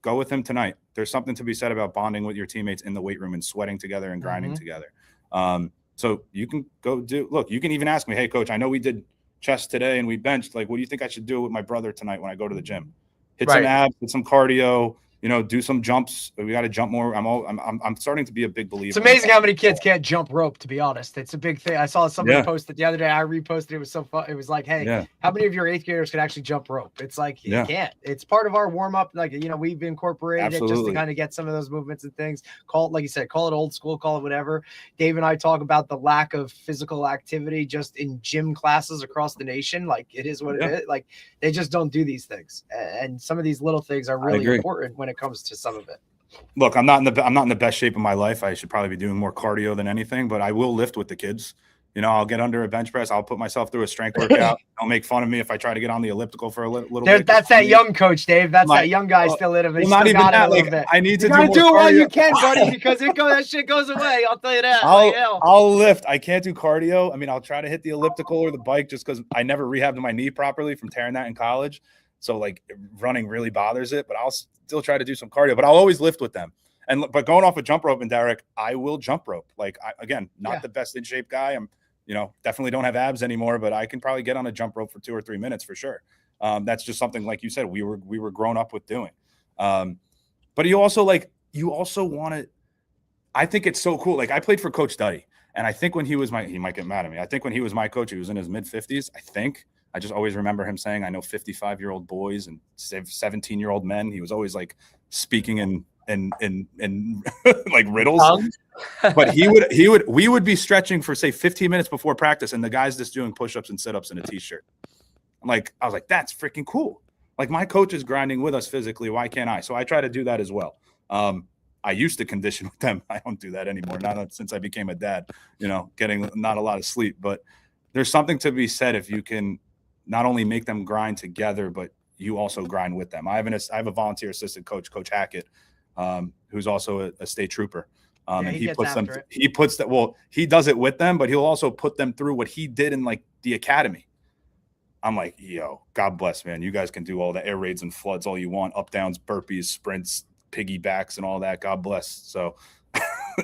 Go with him tonight. There's something to be said about bonding with your teammates in the weight room and sweating together and grinding together. So you can you can even ask me, hey, coach, I know we did chest today and we benched. What do you think I should do with my brother tonight when I go to the gym? Hit some abs, hit some cardio, do some jumps. We got to jump more. I'm starting to be a big believer. It's amazing how many kids can't jump rope, to be honest. It's a big thing. I saw somebody post it the other day. I reposted it. It was so fun. It was hey, how many of your eighth graders can actually jump rope? It's you can't. It's part of our warm up. We've incorporated it just to kind of get some of those movements and things. Call it, like you said, call it old school, call it whatever. Dave and I talk about the lack of physical activity just in gym classes across the nation. It is what it is. They just don't do these things. And some of these little things are really important when it comes to some of it. Look, I'm not in the best shape of my life. I should probably be doing more cardio than anything, but I will lift with the kids. I'll get under a bench press. I'll put myself through a strength workout. They'll make fun of me if I try to get on the elliptical for a little bit. That's that young coach, Dave. That's that young guy still in him. Well, not even that. I need to do it while you can, buddy, because that shit goes away. I'll tell you that. I'll lift. I can't do cardio. I mean, I'll try to hit the elliptical or the bike just because I never rehabbed my knee properly from tearing that in college. So running really bothers it, but I'll still try to do some cardio, but I'll always lift with them. But going off a jump rope, and Derek, I will jump rope. Not the best in shape guy. I'm, definitely don't have abs anymore, but I can probably get on a jump rope for 2 or 3 minutes for sure. That's just something, like you said, we were grown up with doing. But you also want to, I think it's so cool. I played for Coach Duddy, And I think when he might get mad at me. I think when he was my coach, he was in his mid-50s. I just always remember him saying, I know 55-year-old boys and 17-year-old men. He was always like speaking in like riddles. But we would be stretching for say 15 minutes before practice, and the guy's just doing push-ups and sit-ups in a t-shirt. I was like, that's freaking cool. Like, my coach is grinding with us physically. Why can't I? So I try to do that as well. I used to condition with them. I don't do that anymore. Not since I became a dad, getting not a lot of sleep. But there's something to be said if you can not only make them grind together, but you also grind with them. I have a volunteer assistant coach, Coach Hackett, who's also a state trooper. And he does it with them, but he'll also put them through what he did in like the academy. I'm like, yo, God bless, man. You guys can do all the air raids and floods all you want, up, downs, burpees, sprints, piggybacks, and all that. God bless. So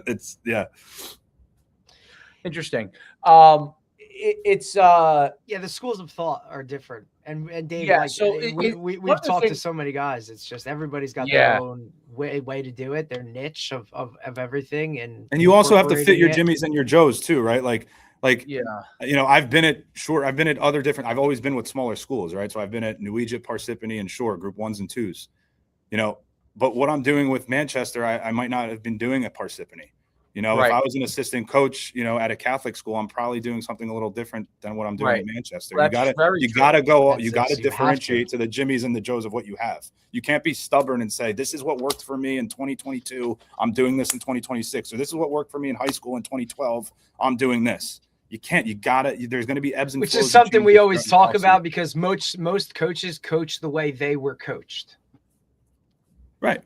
it's, yeah. Interesting. The schools of thought are different. And Dave, yeah, so we've talked to so many guys. It's just everybody's got their own way to do it, their niche of everything. And you also have to fit your Jimmies and your Joes too, right? Like, I've been at other different, I've always been with smaller schools, right? So I've been at New Egypt, Parsippany, and Shore, group 1s and 2s, but what I'm doing with Manchester, I might not have been doing at Parsippany. Right. If I was an assistant coach, at a Catholic school, I'm probably doing something a little different than what I'm doing at Manchester. Well, you gotta differentiate to the Jimmies and the Joes of what you have. You can't be stubborn and say, this is what worked for me in 2022. I'm doing this in 2026. Or this is what worked for me in high school in 2012. I'm doing this. You can't, there's going to be ebbs and flows. Which is something we always talk about because most coaches coach the way they were coached. Right.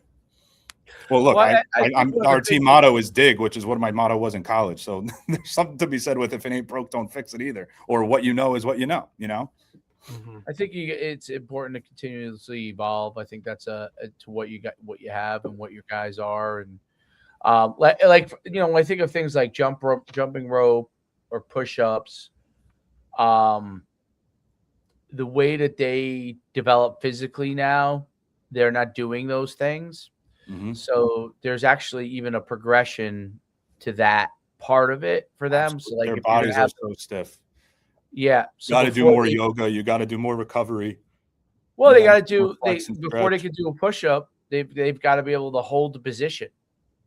Well, look, our team motto is dig, which is what my motto was in college. So there's something to be said with if it ain't broke, don't fix it either. Or what you know is what you know, Mm-hmm. I think it's important to continuously evolve. I think that's to what you got, what you have, and what your guys are. And when I think of things like jumping rope, or push-ups, the way that they develop physically now, they're not doing those things. Mm-hmm. So there's actually even a progression to that part of it for them. Absolutely. So like their bodies are so stiff. Yeah. So you got to do more yoga. You got to do more recovery. Well, they got to do before they can do a push-up. They've got to be able to hold the position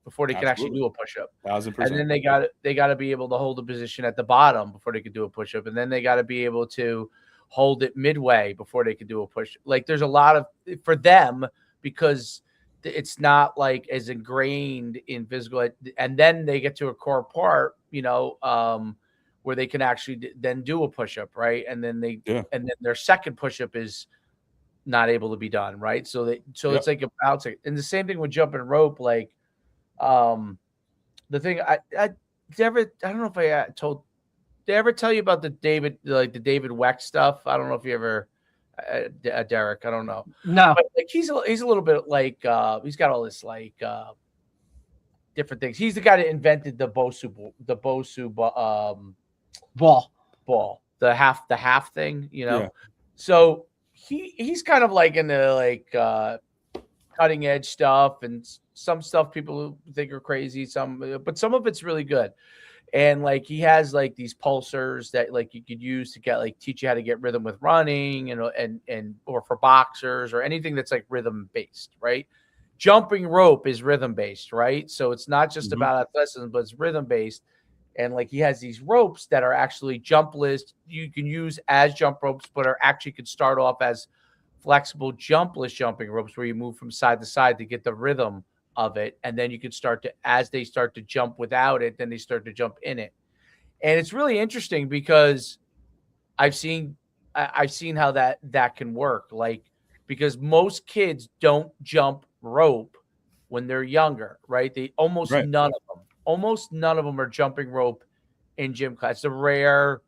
before they can actually do a push-up. 1,000%. And then they got to be able to hold the position at the bottom before they could do a push-up. And then they got to be able to hold it midway before they could do a push. Like there's a lot of for them because it's not like as ingrained in physical. And then they get to a core part, where they can actually then do a push-up, right? And then and then their second push-up is not able to be done, right? So it's like a bounce. And the same thing with jumping rope, like the thing I don't know if I told. Did I ever tell you about the David Weck stuff? I don't know if you ever, Derek. I don't know. No, but like he's a little bit like he's got all this like different things. He's the guy that invented the Bosu ball, the half thing, Yeah. So he's kind of like into like cutting edge stuff and some stuff people think are crazy, but some of it's really good. And like he has like these pulsers that like you could use to get like teach you how to get rhythm with running and or for boxers or anything that's like rhythm based, right? Jumping rope is rhythm based, right? So it's not just about athleticism, but it's rhythm based. And like he has these ropes that are actually jumpless. You can use as jump ropes, but are actually could start off as flexible jumpless jumping ropes where you move from side to side to get the rhythm of it. And then you can start to, as they start to jump without it, then they start to jump in it. And it's really interesting because I've seen how that can work. Like, because most kids don't jump rope when they're younger, right? They almost none of them are jumping rope in gym class. It's a rare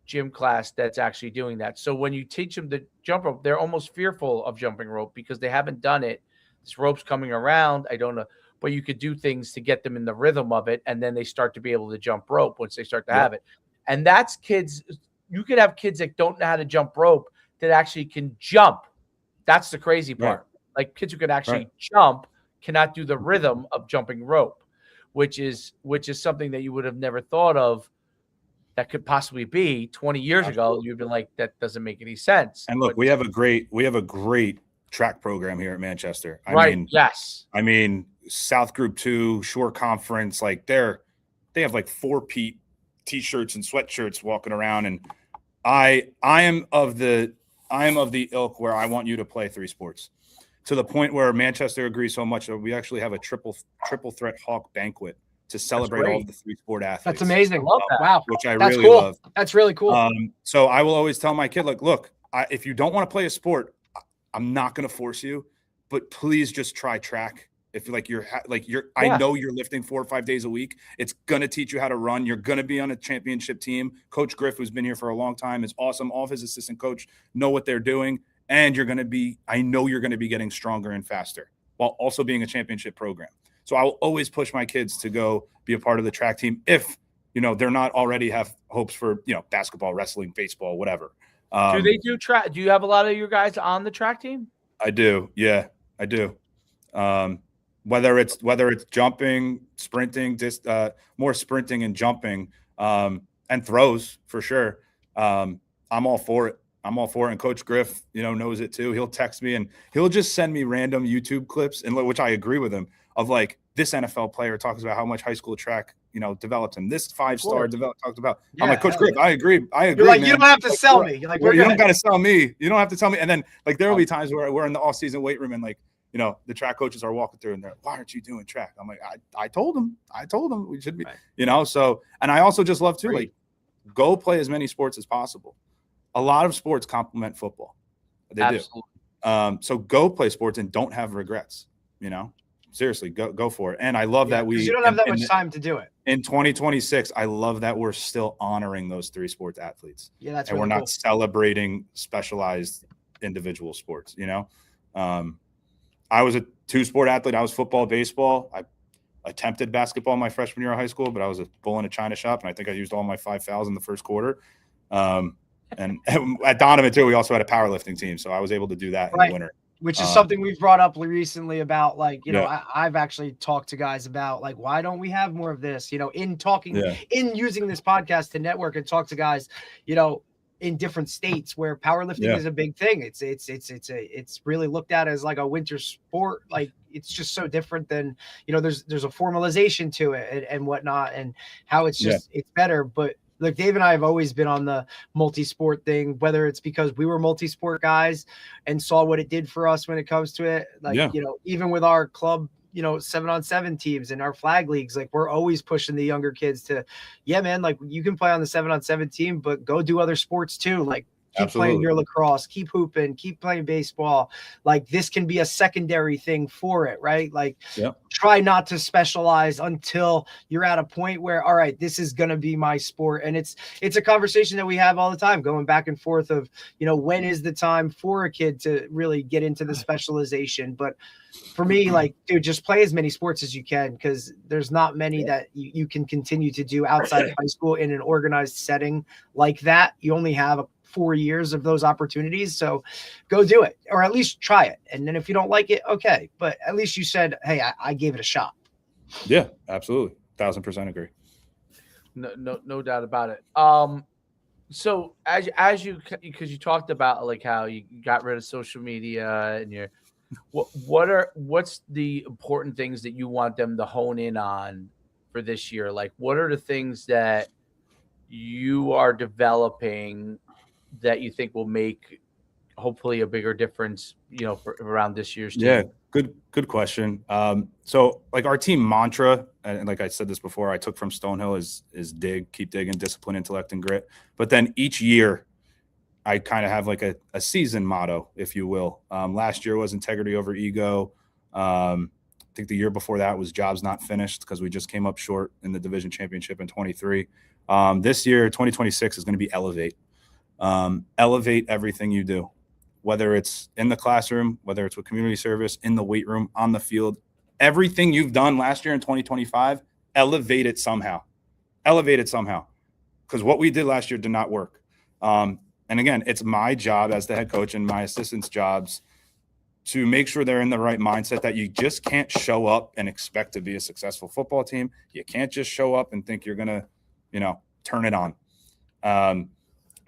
gym class that's actually doing that. So when you teach them to jump rope, they're almost fearful of jumping rope because they haven't done it. This rope's coming around. I don't know, but you could do things to get them in the rhythm of it. And then they start to be able to jump rope once they start to have it. And that's kids. You could have kids that don't know how to jump rope that actually can jump. That's the crazy part. Like kids who can actually jump cannot do the rhythm of jumping rope. which is something that you would have never thought of that could possibly be 20 years ago. You've been like, that doesn't make any sense. And look, we have a great track program here at Manchester. Yes. I mean, South Group 2, Shore Conference, like they have like 4-peat t-shirts and sweatshirts walking around. And I am of the ilk where I want you to play 3 sports, to the point where Manchester agrees so much that we actually have a triple threat Hawk banquet to celebrate all of the 3-sport athletes. That's amazing. Love that. Wow. Which I That's really cool. love. That's really cool. So I will always tell my kid, like, look, if you don't want to play a sport, I'm not going to force you, but please just try track. If I know you're lifting 4 or 5 days a week. It's going to teach you how to run. You're going to be on a championship team. Coach Griff, who's been here for a long time, is awesome. All of his assistant coach know what they're doing. And I know you're going to be getting stronger and faster while also being a championship program. So I will always push my kids to go be a part of the track team if, they're not already have hopes for, basketball, wrestling, baseball, whatever. Do they do track? Do you have a lot of your guys on the track team? I do. Yeah, I do. Whether it's jumping, sprinting, just more sprinting and jumping, and throws for sure. I'm all for it. And Coach Griff, knows it too. He'll text me and he'll just send me random YouTube clips, and which I agree with him, of like, this NFL player talks about how much high school track, developed him. This 5-star talked about. Yeah, I'm like, Coach Griff, I agree. You're like, man. You don't have to sell me. You're like, you don't got to sell me. You don't have to tell me. And then like, there will be times where we're in the off-season weight room and like, the track coaches are walking through and they're like, why aren't you doing track? I'm like, I told them we should be, so, and I also just love to like go play as many sports as possible. A lot of sports complement football. They Absolutely. Do. So go play sports and don't have regrets, seriously, go for it. And I love that you don't have that much time to do it. In 2026, I love that we're still honoring those 3 sports athletes. Yeah, that's and really we're not celebrating specialized individual sports, I was a 2-sport athlete. I was football, baseball. I attempted basketball my freshman year of high school, but I was a bull in a china shop, and I think I used all my 5 fouls in the first quarter. And at Donovan, too, we also had a powerlifting team, so I was able to do that in the winter. Which is something we've brought up recently about, like, I've actually talked to guys about, like, why don't we have more of this, in using this podcast to network and talk to guys, in different states where powerlifting is a big thing. It's really looked at as like a winter sport. Like, it's just so different than, there's a formalization to it and whatnot, and how it's just, it's better. But like, Dave and I have always been on the multi-sport thing, whether it's because we were multi-sport guys and saw what it did for us when it comes to it. Like, even with our club, 7-on-7 teams and our flag leagues, like, we're always pushing the younger kids to, man, like, you can play on the 7-on-7 team, but go do other sports too. Like, keep playing your lacrosse, keep hooping, keep playing baseball. Like, this can be a secondary thing for it, right? Like, try not to specialize until you're at a point where, all right, this is going to be my sport. And it's a conversation that we have all the time, going back and forth of, when is the time for a kid to really get into the specialization? But for me, like, dude, just play as many sports as you can, because there's not many that you can continue to do outside of high school in an organized setting like that. You only have 4 years of those opportunities. So go do it, or at least try it. And then if you don't like it, okay. But at least you said, hey, I gave it a shot. Yeah, absolutely. 1,000% agree. No doubt about it. So as you, because you talked about like how you got rid of social media and what's the important things that you want them to hone in on for this year? Like, what are the things that you are developing that you think will make hopefully a bigger difference, around this year's team? Yeah, good question. So like, our team mantra, and like I said this before, I took from Stonehill is keep digging, discipline, intellect, and grit. But then each year I kind of have like a season motto, if you will. Last year was integrity over ego. I think the year before that was jobs not finished, because we just came up short in the division championship in 23. This year, 2026, is going to be elevate. Elevate everything you do, whether it's in the classroom, whether it's with community service, in the weight room, on the field. Everything you've done last year in 2025, elevate it somehow. Because what we did last year did not work. And again, it's my job as the head coach and my assistants' jobs to make sure they're in the right mindset that you just can't show up and expect to be a successful football team. You can't just show up and think you're going to, turn it on.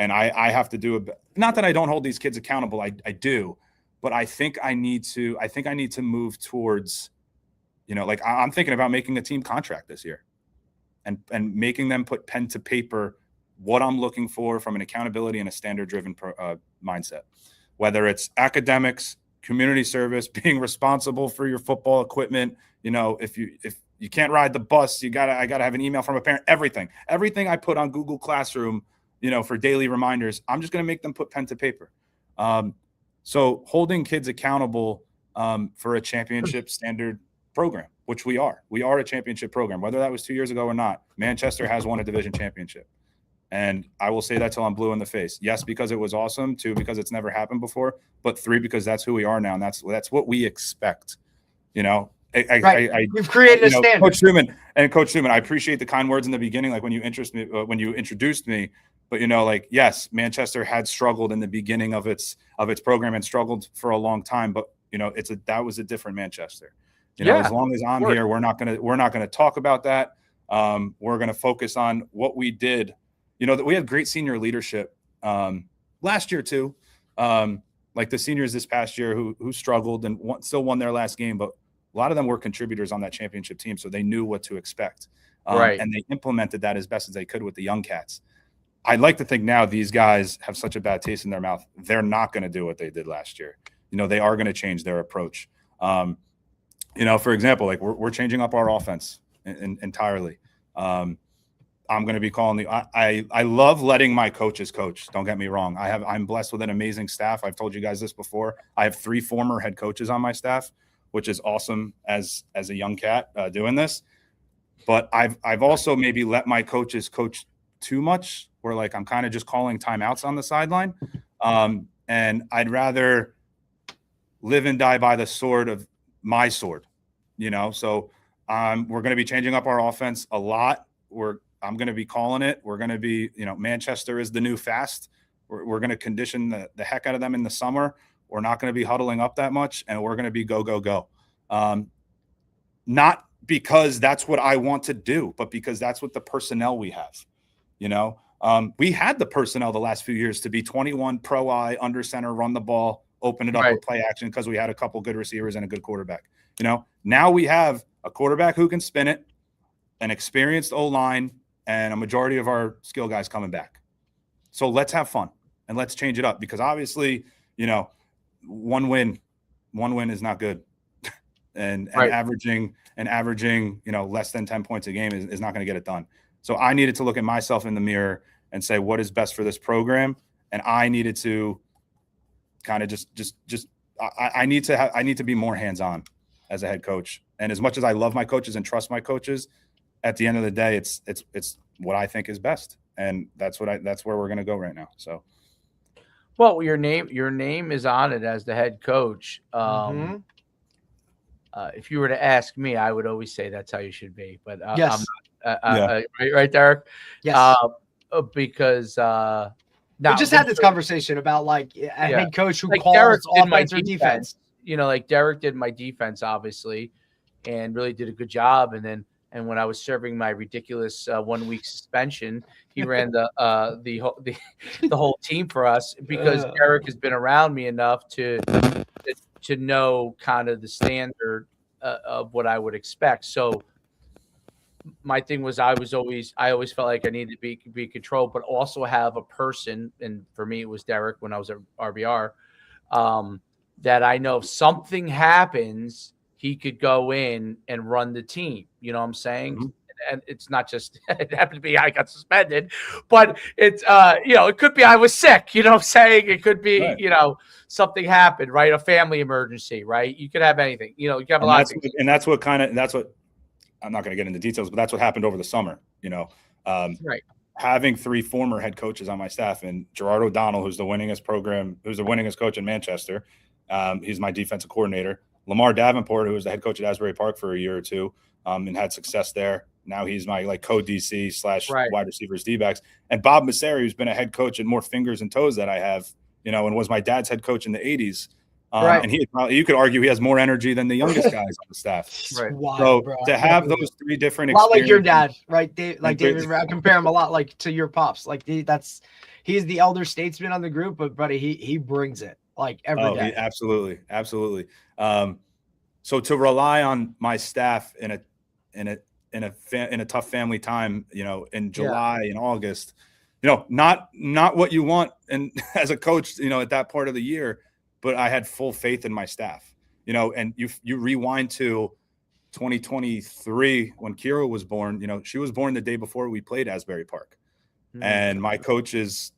And I have to do not that I don't hold these kids accountable. I do, but I think I need to move towards, like I'm thinking about making a team contract this year and making them put pen to paper what I'm looking for from an accountability and a standard driven mindset, whether it's academics, community service, being responsible for your football equipment. If you can't ride the bus, I gotta have an email from a parent, everything I put on Google Classroom, for daily reminders, I'm just going to make them put pen to paper. So holding kids accountable for a championship standard program, which we are a championship program, whether that was 2 years ago or not. Manchester has won a division championship. And I will say that till I'm blue in the face. Yes, because it was awesome. 2, because it's never happened before. But 3, because that's who we are now, and that's what we expect. We've created a standard. Coach Suman, I appreciate the kind words in the beginning, like when you introduced me. But yes, Manchester had struggled in the beginning of its program and struggled for a long time. But that was a different Manchester. As long as I'm here, we're not gonna talk about that. We're gonna focus on what we did. That we had great senior leadership last year too. Like the seniors this past year who struggled and still won their last game, but a lot of them were contributors on that championship team, so they knew what to expect. And they implemented that as best as they could with the young cats. I'd like to think now these guys have such a bad taste in their mouth, they're not going to do what they did last year. They are going to change their approach. For example, like we're changing up our offense entirely. I'm going to be calling I love letting my coaches coach. Don't get me wrong. I'm blessed with an amazing staff. I've told you guys this before. I have 3 former head coaches on my staff, which is awesome as a young cat doing this. But I've also maybe let my coaches coach too much, where like I'm kind of just calling timeouts on the sideline. And I'd rather live and die by the sword of my sword, So we're going to be changing up our offense a lot. I'm going to be calling it. We're going to be, Manchester is the new fast. We're going to condition the heck out of them in the summer. We're not going to be huddling up that much, and we're going to be go, go, go. Not because that's what I want to do, but because that's what the personnel we have. We had the personnel the last few years to be 21 pro eye, under center, run the ball, open it up with play action because we had a couple good receivers and a good quarterback. Now we have a quarterback who can spin it, an experienced O-line, and a majority of our skill guys coming back. So let's have fun and let's change it up, because obviously, one win is not good. and averaging, less than 10 points a game is not going to get it done. So I needed to look at myself in the mirror and say, what is best for this program? And I needed to kind of I need to be more hands-on as a head coach. And as much as I love my coaches and trust my coaches, at the end of the day, it's what I think is best. And that's where we're going to go right now. So. Well, your name is on it as the head coach. If you were to ask me, I would always say that's how you should be. But yes. Right, Derek? Yes. Because we just had this conversation about like a head coach who calls Derek offense or defense. Like Derek did my defense, obviously, and really did a good job. And when I was serving my ridiculous 1-week suspension, he ran the whole team for us, because Derek has been around me enough to know kind of the standard of what I would expect. So my thing was I always felt like I needed to be controlled, but also have a person, and for me it was Derek when I was at RBR, that I know if something happens, he could go in and run the team. You know what I'm saying? Mm-hmm. And it's not just, it happened to be I got suspended, but it's, it could be I was sick, you know what I'm saying? It could be, right. Something happened, right? A family emergency, right? You could have anything, you could have a lot of things. And that's what I'm not going to get into details, but that's what happened over the summer, right. Having 3 former head coaches on my staff, and Gerard O'Donnell, who's the winningest coach in Manchester. He's my defensive coordinator. Lamar Davenport, who was the head coach at Asbury Park for a year or two, and had success there. Now he's my co-DC / wide receivers D-backs. And Bob Masseri, who's been a head coach and more fingers and toes that I have, and was my dad's head coach in the 80s. Right. And you could argue he has more energy than the youngest guys on the staff. Right. Wild, So bro. to have those 3 different a lot like your dad, experiences, right? David, I compare him a lot like to your pops. Like he's the elder statesman on the group, but buddy, he brings it like every day. Absolutely. So to rely on my staff in a tough family time, in July and August, not what you want and as a coach, at that part of the year, but I had full faith in my staff, and you rewind to 2023 when Kira was born. She was born the day before we played Asbury Park, and my coaches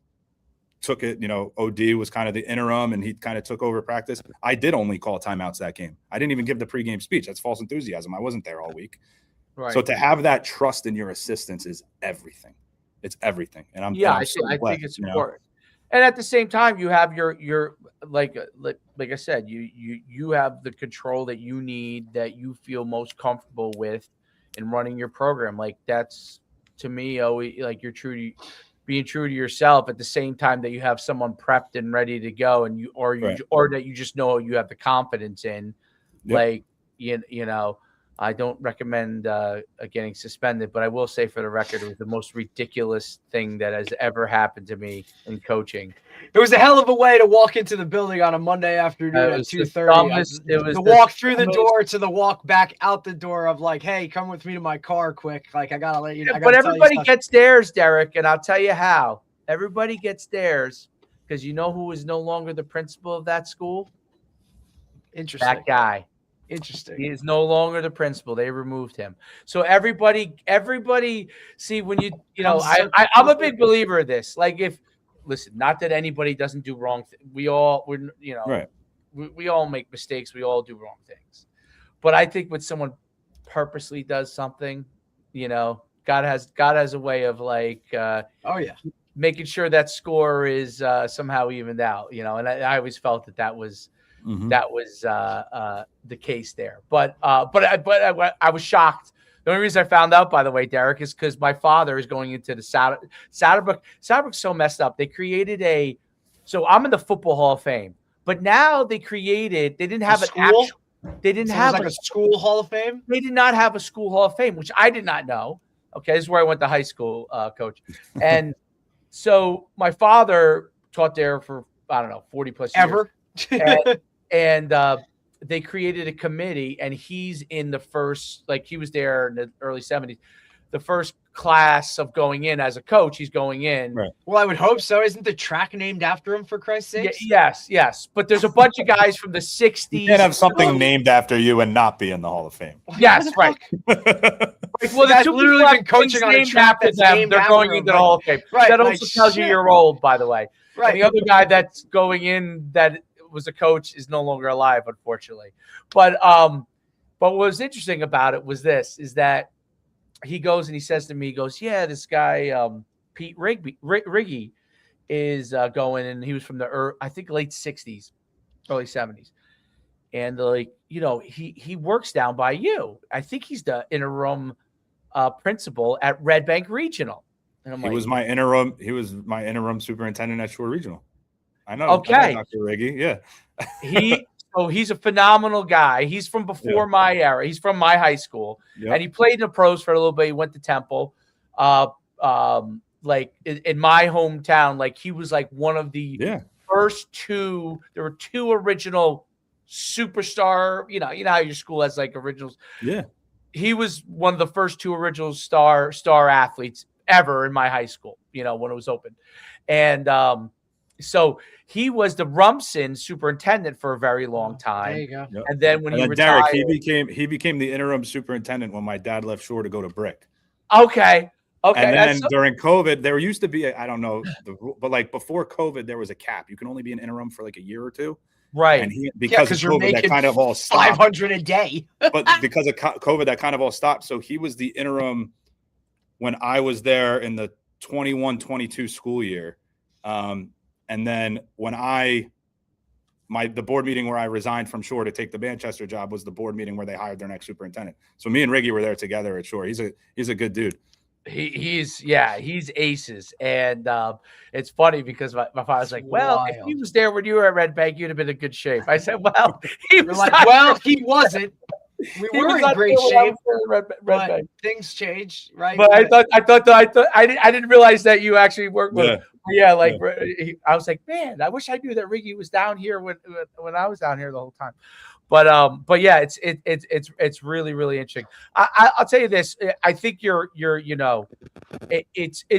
took it. OD was kind of the interim, and he kind of took over practice. I did only call timeouts that game. I didn't even give the pregame speech. That's false enthusiasm. I wasn't there all week. Right. So to have that trust in your assistants is everything. It's everything. And I'm I so think blessed, it's important. And at the same time, you have your like I said, you have the control that you need, that you feel most comfortable with in running your program. Like that's, to me, always like you're being true to yourself at the same time that you have someone prepped and ready to go, and or that you just know you have the confidence in. Yep. Like I don't recommend getting suspended, but I will say for the record, it was the most ridiculous thing that has ever happened to me in coaching. It was a hell of a way to walk into the building on a Monday afternoon at 2:30. It was the walk through the door to the walk back out the door of like, hey, come with me to my car quick. Like I gotta let you know. But everybody gets theirs, Derek, and I'll tell you how. Everybody gets theirs because you know who is no longer the principal of that school? Interesting. That guy. Interesting. He is no longer the principal. They removed him. So everybody see when I'm a big believer of this. Like listen, not that anybody doesn't do wrong. We all make mistakes. We all do wrong things. But I think when someone purposely does something, God has a way of like, making sure that score is somehow evened out, and I always felt that was the case there. But I was shocked. The only reason I found out, by the way, Derek, is because my father is going into the Satterbrook. Satterbrook's so messed up. They created so I'm in the Football Hall of Fame, but now they didn't have a school Hall of Fame. They did not have a school Hall of Fame, which I did not know. Okay, this is where I went to high school, coach. And so my father taught there for, I don't know, 40 plus years. Ever. And they created a committee, and he's in the first, like he was there in the early 70s, the first class of going in as a coach. He's going in. Right. Well, I would hope so. Isn't the track named after him, for Christ's sake? Yes. But there's a bunch of guys from the 60s. You can't have something named after you and not be in the Hall of Fame. Yes, right. Well, that's literally been coaching on a track that's named they're going into the Hall of Fame. Right. That also tells you you're old, by the way. Right. And the other guy that's going in that was a coach is no longer alive, unfortunately. But what was interesting about it was is that he goes and he says to me, he goes, yeah, this guy, Pete Riggy is going, and he was from the I think late 60s, early 70s. And like, he works down by you. I think he's the interim principal at Red Bank Regional. And I'm he was my interim superintendent at Shore Regional. I know. Okay. I know Dr. Riggy. Yeah. He's a phenomenal guy. He's from before my era. He's from my high school. Yep. And he played in the pros for a little bit. He went to Temple. Like in my hometown, like he was like one of the first two. There were two original superstar, you know how your school has like originals. Yeah. He was one of the first two original star athletes ever in my high school, when it was open. And so he was the Rumson superintendent for a very long time. There you go. Yep. And then when he Derek, retired, he became the interim superintendent when my dad left Shore to go to Brick. Okay. And then during COVID, there used to be, I don't know the rule, but like before COVID, there was a cap. You can only be an interim for like a year or two. Right. And because of COVID, that kind of all stopped. 500 a day. But because of COVID, that kind of all stopped. So he was the interim when I was there in the 21-22 school year. And then when the board meeting where I resigned from Shore to take the Manchester job was the board meeting where they hired their next superintendent. So me and Riggy were there together at Shore. He's a good dude. He's aces. And it's funny because my father's like, well, if he Wild. was there when you were at Red Bank, you'd have been in good shape. I said, well, he You're was like, not well, there. he wasn't. We He were was in not great there when I shape, was there at Red but Bank. things changed, right? But I didn't realize that you actually worked with him. Yeah, like I was like, man, I wish I knew that Ricky was down here when I was down here the whole time. But yeah, it's really really interesting. I'll tell you this. I think it's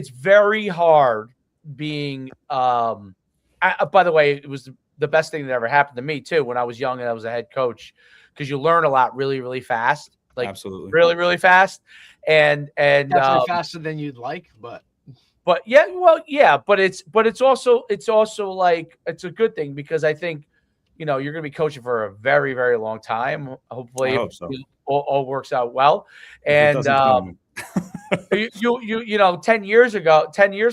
very hard being. By the way, it was the best thing that ever happened to me too when I was young and I was a head coach, because you learn a lot really really fast, like Absolutely. really really fast, and Definitely faster than you'd like, but yeah, well, yeah, but it's also like it's a good thing, because I think you're going to be coaching for a very very long time. Hopefully, I hope so. all works out well, If it and doesn't kill me. you 10 years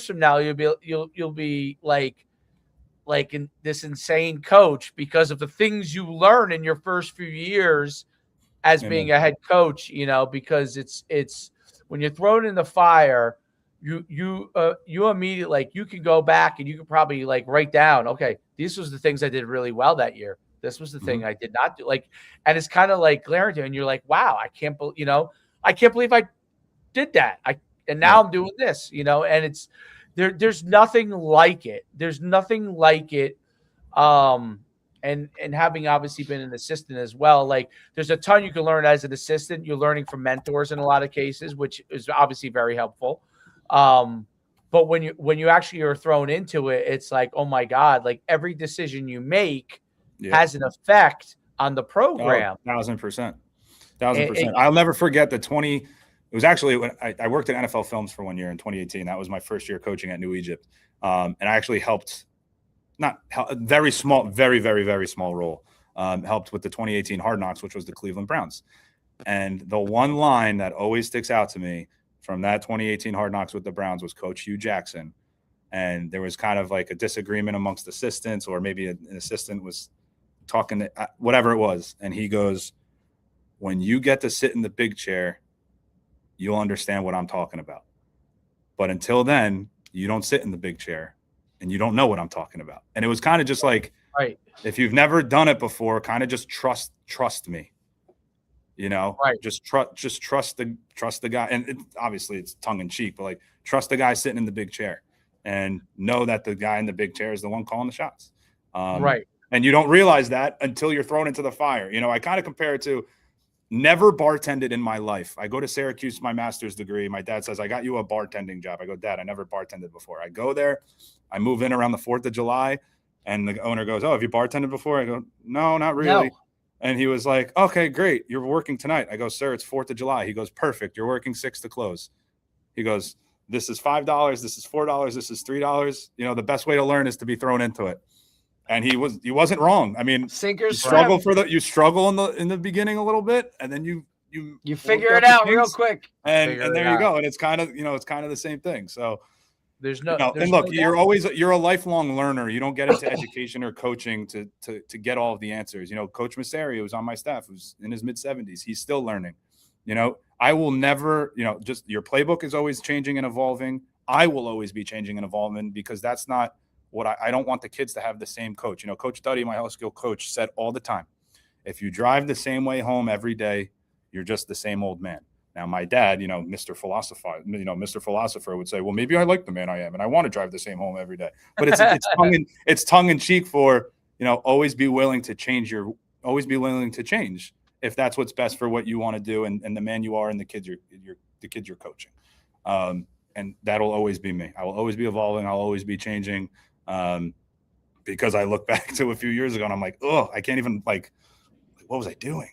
from now, you'll be like in this insane coach because of the things you learn in your first few years as being a head coach, because it's when you're thrown in the fire, you immediately, like, you can go back and you can probably like write down, okay, these was the things I did really well that year. This was the thing I did not do. Like, and it's kind of like glaring to you, and you're like, wow, I can't believe I did that. And now I'm doing this, and it's there's nothing like it. There's nothing like it. And having obviously been an assistant as well, like, there's a ton you can learn as an assistant. You're learning from mentors in a lot of cases, which is obviously very helpful. But when you actually are thrown into it, it's like, oh my God, like every decision you make has an effect on the program. 1,000%. I'll never forget it was actually when I worked at NFL Films for 1 year in 2018. That was my first year coaching at New Egypt. And I actually helped, very small, very, very, very small role, helped with the 2018 Hard Knocks, which was the Cleveland Browns. And the one line that always sticks out to me from that 2018 Hard Knocks with the Browns was Coach Hugh Jackson. And there was kind of like a disagreement amongst assistants, or maybe an assistant was talking to whatever it was. And he goes, when you get to sit in the big chair, you'll understand what I'm talking about. But until then, you don't sit in the big chair and you don't know what I'm talking about. And it was kind of just like, right, if you've never done it before, kind of just trust me, right. Just trust the guy. And obviously it's tongue in cheek, but like, trust the guy sitting in the big chair and know that the guy in the big chair is the one calling the shots. Right. And you don't realize that until you're thrown into the fire. I kind of compare it to, never bartended in my life. I go to Syracuse, my master's degree. My dad says, I got you a bartending job. I go, Dad, I never bartended before. I go there. I move in around the 4th of July. And the owner goes, oh, have you bartended before? I go, no, not really. No. And he was like, okay, great. You're working tonight. I go, sir, it's 4th of July. He goes, perfect. You're working 6 to close. He goes, this is $5. This is $4. This is $3. The best way to learn is to be thrown into it. And he wasn't wrong. I mean, you struggle in the beginning a little bit, and then you figure it out real quick. And there you go. And it's kind of the same thing. So there's no, and look, you're a lifelong learner. You don't get into education or coaching to get all of the answers. Coach Masseri, who's on my staff, who's in his mid-70s, he's still learning. I will never, just your playbook is always changing and evolving. I will always be changing and evolving, because that's not what I don't want the kids to have the same coach. Coach Duddy, my high school coach, said all the time, if you drive the same way home every day, you're just the same old man. Now, my dad, Mr. Philosopher would say, well, maybe I like the man I am, and I want to drive the same home every day. But it's tongue in cheek for, always be willing to change if that's what's best for what you want to do and the man you are and the kids you're coaching. And that'll always be me. I will always be evolving. I'll always be changing. Because I look back to a few years ago and I'm like, oh, I can't even, like, what was I doing?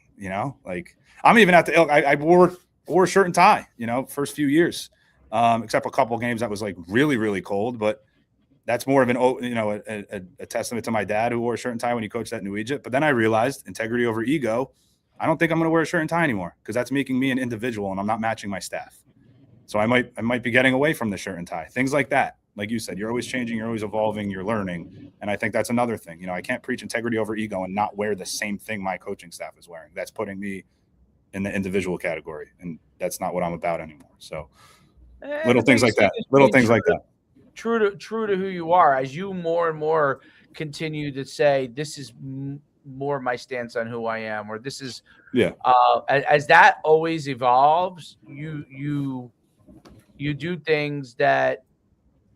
Like, I'm even at the, I wore a shirt and tie, first few years, except a couple of games that was like really, really cold. But that's more of an, a testament to my dad, who wore a shirt and tie when he coached at New Egypt. But then I realized, integrity over ego. I don't think I'm going to wear a shirt and tie anymore, because that's making me an individual and I'm not matching my staff. So I might be getting away from the shirt and tie, things like that. Like you said, you're always changing, you're always evolving, you're learning. And I think that's another thing. I can't preach integrity over ego and not wear the same thing my coaching staff is wearing. That's putting me in the individual category, and that's not what I'm about anymore. So Little things like that. Little things like that. True to who you are, as you more and more continue to say, this is more my stance on who I am, or this is as that always evolves, you do things that,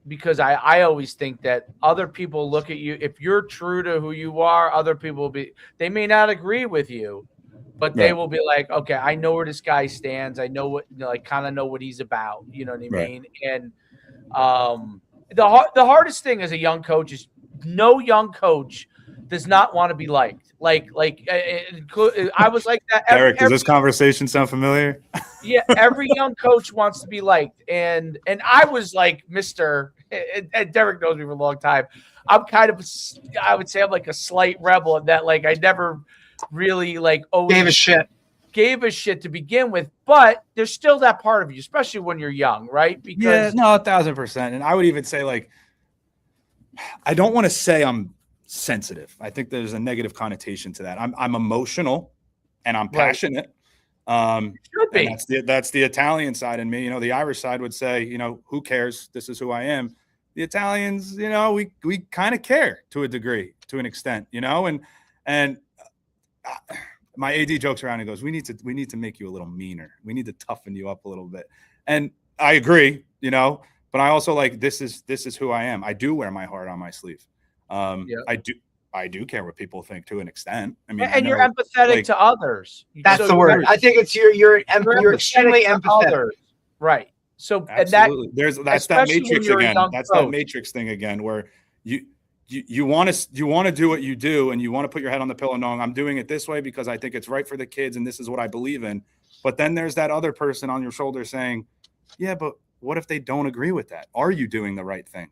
because I always think that other people look at you, if you're true to who you are, other people will they may not agree with you, but they will be like, okay, I know where this guy stands. I know what, kind of know what he's about. You know what I mean? And the hardest thing as a young coach is no young coach does not want to be liked. I was like that. Eric, does this conversation sound familiar? Yeah, every young coach wants to be liked, and I was like Mr. And Derek knows me for a long time. I'm kind of, I would say I'm like a slight rebel in that, like, I never really always gave a shit to begin with, but there's still that part of you, especially when you're young, right? Because 1,000%. And I would even say, I don't want to say I'm sensitive. I think there's a negative connotation to that. I'm emotional and I'm passionate. Should be. That's the Italian side in me. The Irish side would say, who cares? This is who I am. The Italians, we kind of care to a degree, to an extent, and my AD jokes around and goes, we need to make you a little meaner. We need to toughen you up a little bit. And I agree, but I also this is who I am. I do wear my heart on my sleeve. I do care what people think to an extent. I mean, and you're empathetic to others. That's the word. I think it's you're extremely empathetic. Right. So absolutely. That's that matrix again. That's that matrix thing again, where you want to do what you do, and you want to put your head on the pillow knowing I'm doing it this way because I think it's right for the kids and this is what I believe in. But then there's that other person on your shoulder saying, yeah, but what if they don't agree with that? Are you doing the right thing?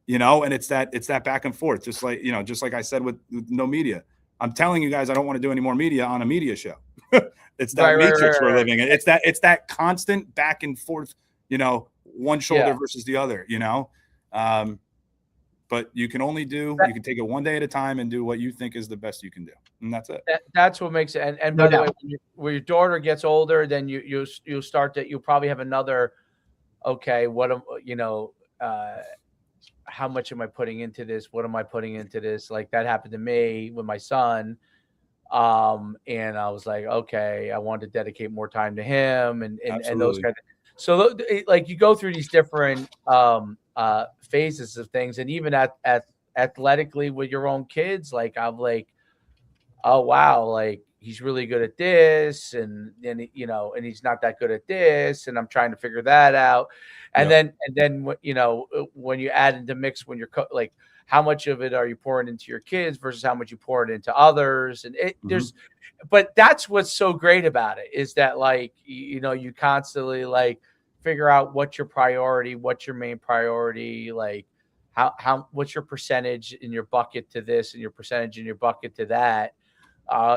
And it's that back and forth, just like I said with no media. I'm telling you guys, I don't want to do any more media on a media show. It's that matrix we're living in. It's that constant back and forth, one shoulder versus the other, but you can only you can take it one day at a time and do what you think is the best you can do. And that's it. That's what makes it. And by the way, when your daughter gets older, then you'll start to, you'll probably have another, okay, how much am I putting into this? What am I putting into this? Like that happened to me with my son. And I was like, okay, I wanted to dedicate more time to him and those kind of. So you go through these different phases of things, and even at athletically with your own kids, I'm like, oh wow, he's really good at this, and then and he's not that good at this, and I'm trying to figure that out, and then when you add into mix when you're how much of it are you pouring into your kids versus how much you pour it into others, and there's. But that's what's so great about it is that you constantly figure out what's your priority, what's your main priority, how what's your percentage in your bucket to this and your percentage in your bucket to that.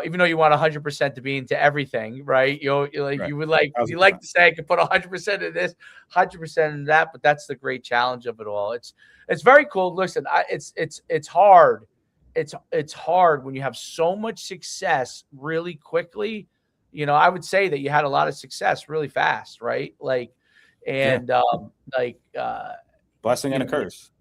Even though you want 100% to be into everything, right? You would you like to say I could put 100% in this, 100% in that, but that's the great challenge of it all. It's very cool. Listen, it's hard. It's hard when you have so much success really quickly. I would say that you had a lot of success really fast, right? Blessing and a curse.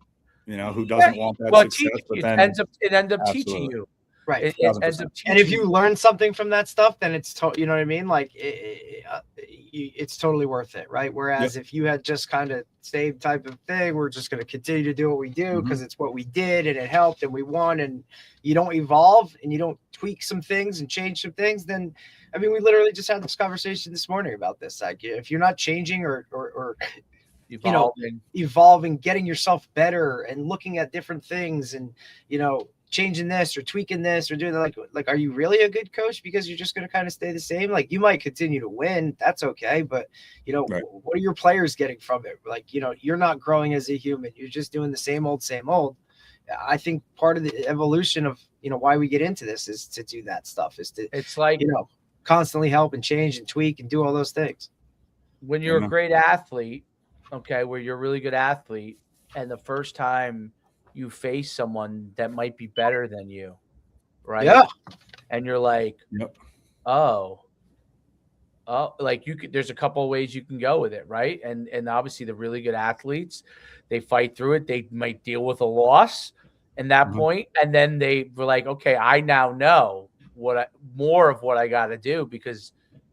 Who doesn't want that success? But then it ends up teaching you. Right. It ends up and if you learn something from that stuff, then it's you know what I mean? It's totally worth it, right? Whereas if you had just kind of same type of thing, we're just going to continue to do what we do because it's what we did and it helped and we won, and you don't evolve and you don't tweak some things and change some things, then I mean, we literally just had this conversation this morning about this. If you're not changing or evolving, getting yourself better and looking at different things and changing this or tweaking this or doing like are you really a good coach because you're just going to kind of stay the same? You might continue to win, that's okay, but what are your players getting from it? You're not growing as a human, you're just doing the same old. I think part of the evolution of why we get into this is to do that stuff, is to constantly help and change and tweak and do all those things. When you're a great athlete, where you're a really good athlete, and the first time you face someone that might be better than you, right? Yeah. And you're like, oh, Like you could, there's a couple of ways you can go with it, right? And obviously the really good athletes, they fight through it. They might deal with a loss in that point, and then they were like, okay, I now know more of what I got to do because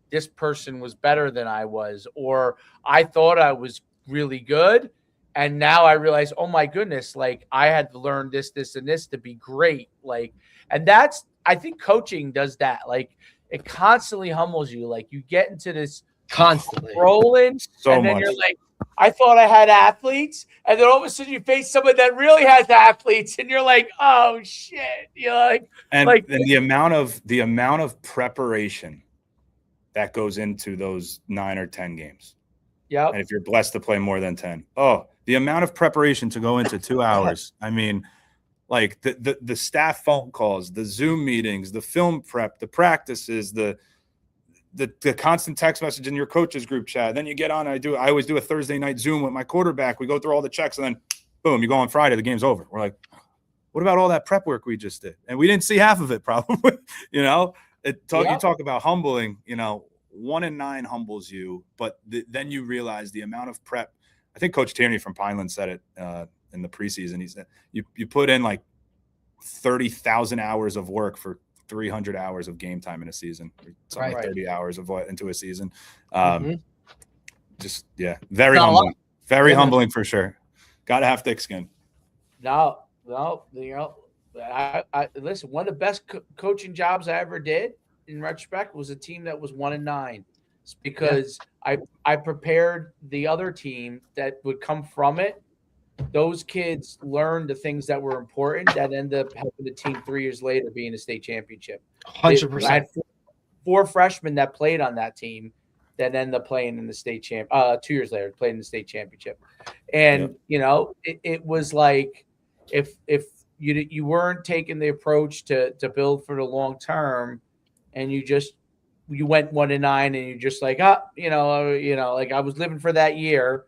this person was better than I was, or I thought I was really good, and now I realize, oh my goodness, like I had to learn this, this, and this to be great. Like, and that's, I think coaching does that. Like, it constantly humbles you. Like you get into this Constantly. rolling, So and then much. you're like, I thought I had athletes, and then all of a sudden you face someone that really has athletes, and you're like, oh shit. You're like, And like the amount of preparation that goes into those 9 or 10 games. yeah, And if you're blessed to play more than 10, the amount of preparation to go into 2 hours. I mean, like the staff phone calls, the Zoom meetings, the film prep, the practices, the constant text message in your coaches group chat. Then you get on. I always do a Thursday night Zoom with my quarterback. We go through all the checks, and then boom, you go on Friday. The game's over. We're like, what about all that prep work we just did? And we didn't see half of it, probably. You know, you talk about humbling. You know, 1 and 9 humbles you, but then you realize the amount of prep. I think Coach Tierney from Pineland said it in the preseason. He said you put in like 30,000 hours of work for 300 hours of game time in a season, something like 30 hours of what into a season. Just very humbling, humbling for sure. Got to have thick skin. No, you know, I listen. One of the best coaching jobs I ever did, in retrospect, was a team that was 1 and 9. It's because I prepared the other team that would come from it. Those kids learned the things that were important that ended up helping the team 3 years later be in the state championship. 100%. I had 4 freshmen that played on that team that ended up playing in the state 2 years later, played in the state championship. And you know, it was like if you weren't taking the approach to build for the long term, and you went 1 and 9, and you're just like, like I was living for that year,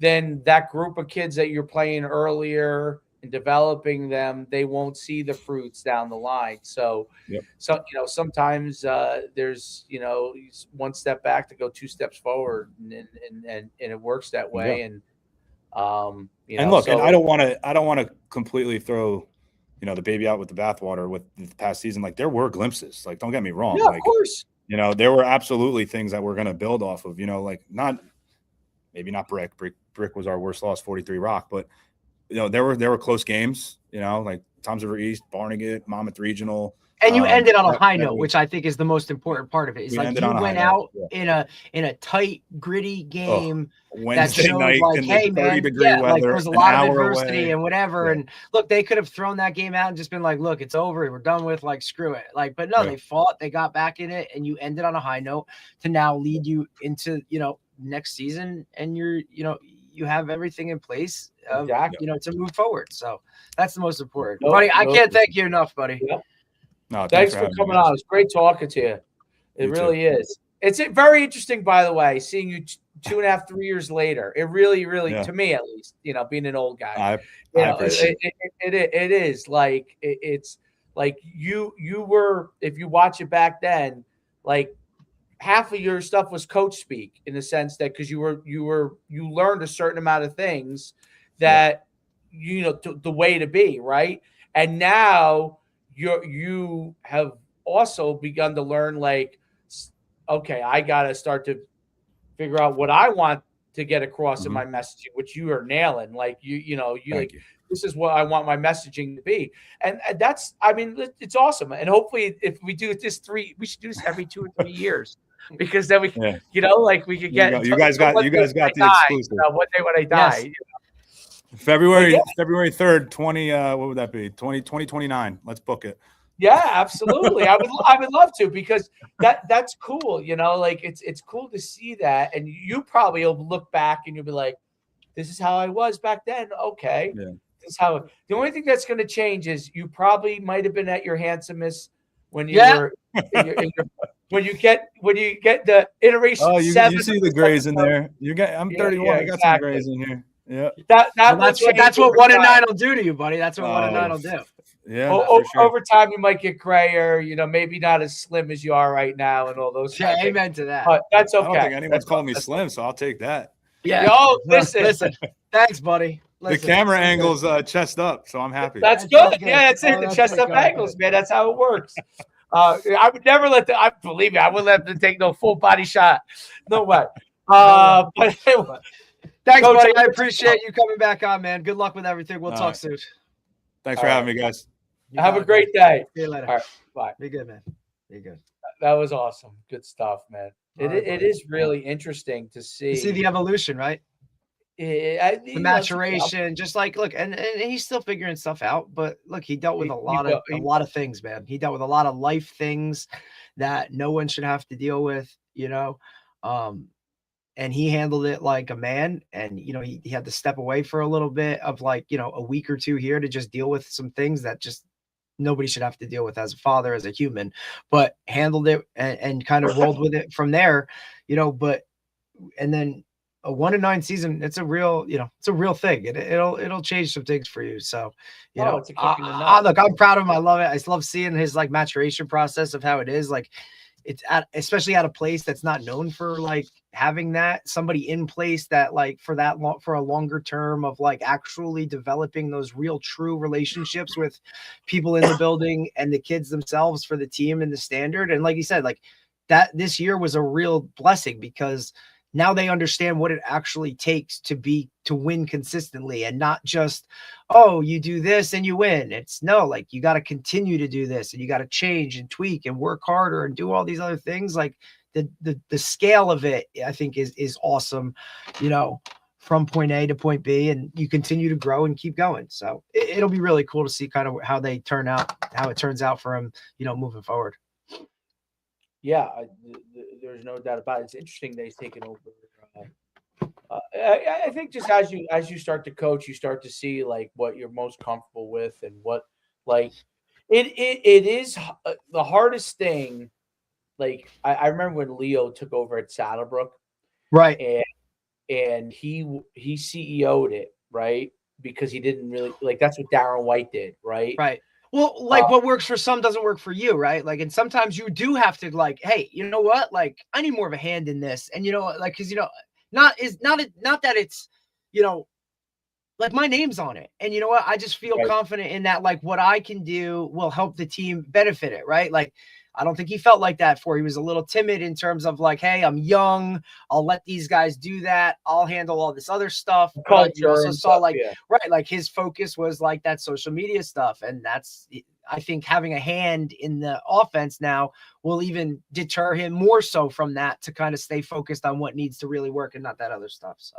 then that group of kids that you're playing earlier and developing them, they won't see the fruits down the line. So, sometimes there's, one step back to go 2 steps forward, and it works that way. Yeah. And, and I don't want to completely throw, the baby out with the bathwater with the past season. Like there were glimpses, like, don't get me wrong. Yeah, like, of course. There were absolutely things that we're going to build off of, like maybe not Brick was our worst loss, 43 Rock, but there were close games, like Toms River East, Barnegat, Monmouth Regional. And you ended on a high note, which I think is the most important part of it. It's like you went out in a tight, gritty game Wednesday night like, in hey, the man, 30-degree weather, like there's a lot of adversity away. and whatever. Yeah. And look, they could have thrown that game out and just been like, look, it's over. We're done with, like, screw it. Like, but no, they fought, they got back in it, and you ended on a high note to now lead you into, next season. And you have everything in place, to move forward. So that's the most important. Buddy, I can't thank you enough, buddy. Yeah. No, thanks for coming on. It's great talking to you. It really is. It's very interesting, by the way, seeing you 2.5, 3 years later. It really, to me at least, being an old guy, I appreciate it is like it's like you were, if you watch it back then, like half of your stuff was coach speak, in the sense that because you learned a certain amount of things that the way to be, right? And now you have also begun to learn, like, okay, I got to start to figure out what I want to get across in my messaging, which you are nailing. Like this is what I want my messaging to be. And that's, it's awesome. And hopefully if we do this we should do this every 2 or 3 years, because then we, we could get, you guys got the exclusive. One day when I die. Yes. February 3rd, 2029. Let's book it. Yeah, absolutely. I would love to, because that's cool. Like it's cool to see that. And you probably will look back and you'll be like, this is how I was back then. Okay. Yeah. This is how. The only thing that's going to change is you probably might have been at your handsomest when you were when you get the iteration. Oh, you see the grays in there. I'm 31. I got some grays in here. Yeah. That Well, will change that's what over 1 and time. 9 will do to you, buddy. That's what 1 and 9 will do. Yeah, for sure. Over time, you might get grayer. Maybe not as slim as you are right now, and all those. Yeah, kind of things. amen to that. But that's okay. I don't think anyone's called me slim, so I'll take that. Yeah. Yo, Well, listen. Thanks, buddy. Listen, the camera it's angle's chest up, so I'm happy. That's That's good. good. Yeah, that's it. Oh, The that's chest good. up angles, man. That's how it works. I would never let I believe me. I wouldn't let them take no full body shot. No way. But thanks, Coach, buddy. I appreciate you coming back on, man. Good luck with everything. We'll All talk right. soon. Thanks for having me, guys. You have got a it, great man. day. See you later. All right, bye. Be good, man. Be good. That was awesome. Good stuff, man. All right, It buddy. is really interesting to see. You see the evolution, right? The The maturation, just like look, and he's still figuring stuff out. But look, he dealt with a lot of things, man. He dealt with a lot of life things that no one should have to deal with, and he handled it like a man. And he had to step away for a little bit of a week or two here to just deal with some things that just nobody should have to deal with as a father, as a human, but handled it and kind of rolled with it from there, and then a 1 and 9 season, it's a real, it's a real thing. It'll change some things for you. So, it's a kick in the nuts. look, I'm proud of him. I love it. I love seeing his maturation process of how it is. It's especially at a place that's not known for having that somebody in place that for a longer term of actually developing those real true relationships with people in the building and the kids themselves for the team and the standard. And like you said, that this year was a real blessing because now they understand what it actually takes to win consistently, and not just, oh, you do this and you win. It's no, you got to continue to do this and you got to change and tweak and work harder and do all these other things. The scale of it, I think is awesome, from point A to point B, and you continue to grow and keep going. So it'll be really cool to see kind of how it turns out for him, moving forward. Yeah, there's no doubt about it. It's interesting that he's taken over. I think just as you start to coach, you start to see what you're most comfortable with and what it is the hardest thing. I remember when Leo took over at Saddlebrook, right, and he CEO'd it, right, because he didn't really that's what Darren White did, right? Well, what works for some doesn't work for you, right? And sometimes you do have to hey, you know what? I need more of a hand in this. And because not that it's, my name's on it. And you know what? I just feel confident in that what I can do will help the team benefit it, right? I don't think he felt like that he was a little timid in terms of hey, I'm young. I'll let these guys do that. I'll handle all this other stuff. But you also saw his focus was that social media stuff. And that's, I think, having a hand in the offense now will even deter him more so from that to kind of stay focused on what needs to really work and not that other stuff. So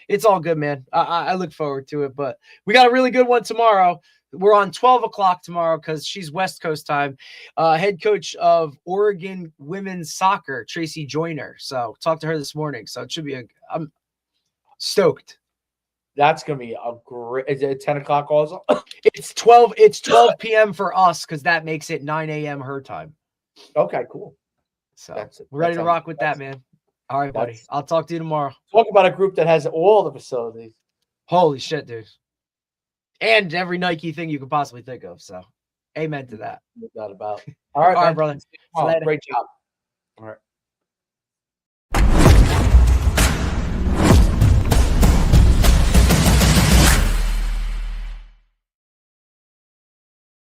it's all good, man. I look forward to it, but we got a really good one tomorrow. We're on 12 o'clock tomorrow because she's West Coast time. Head coach of Oregon women's soccer, Tracy Joyner. So talked to her this morning. So it should be I'm stoked. That's going to be a great, is it 10 o'clock also? It's 12 p.m. for us because that makes it 9 a.m. her time. Okay, cool. So we're ready to rock with that, man. All right, buddy. I'll talk to you tomorrow. Talk about a group that has all the facilities. Holy shit, dude. And every Nike thing you could possibly think of. So amen to that. No doubt about it. All right, brother. Great job. All right.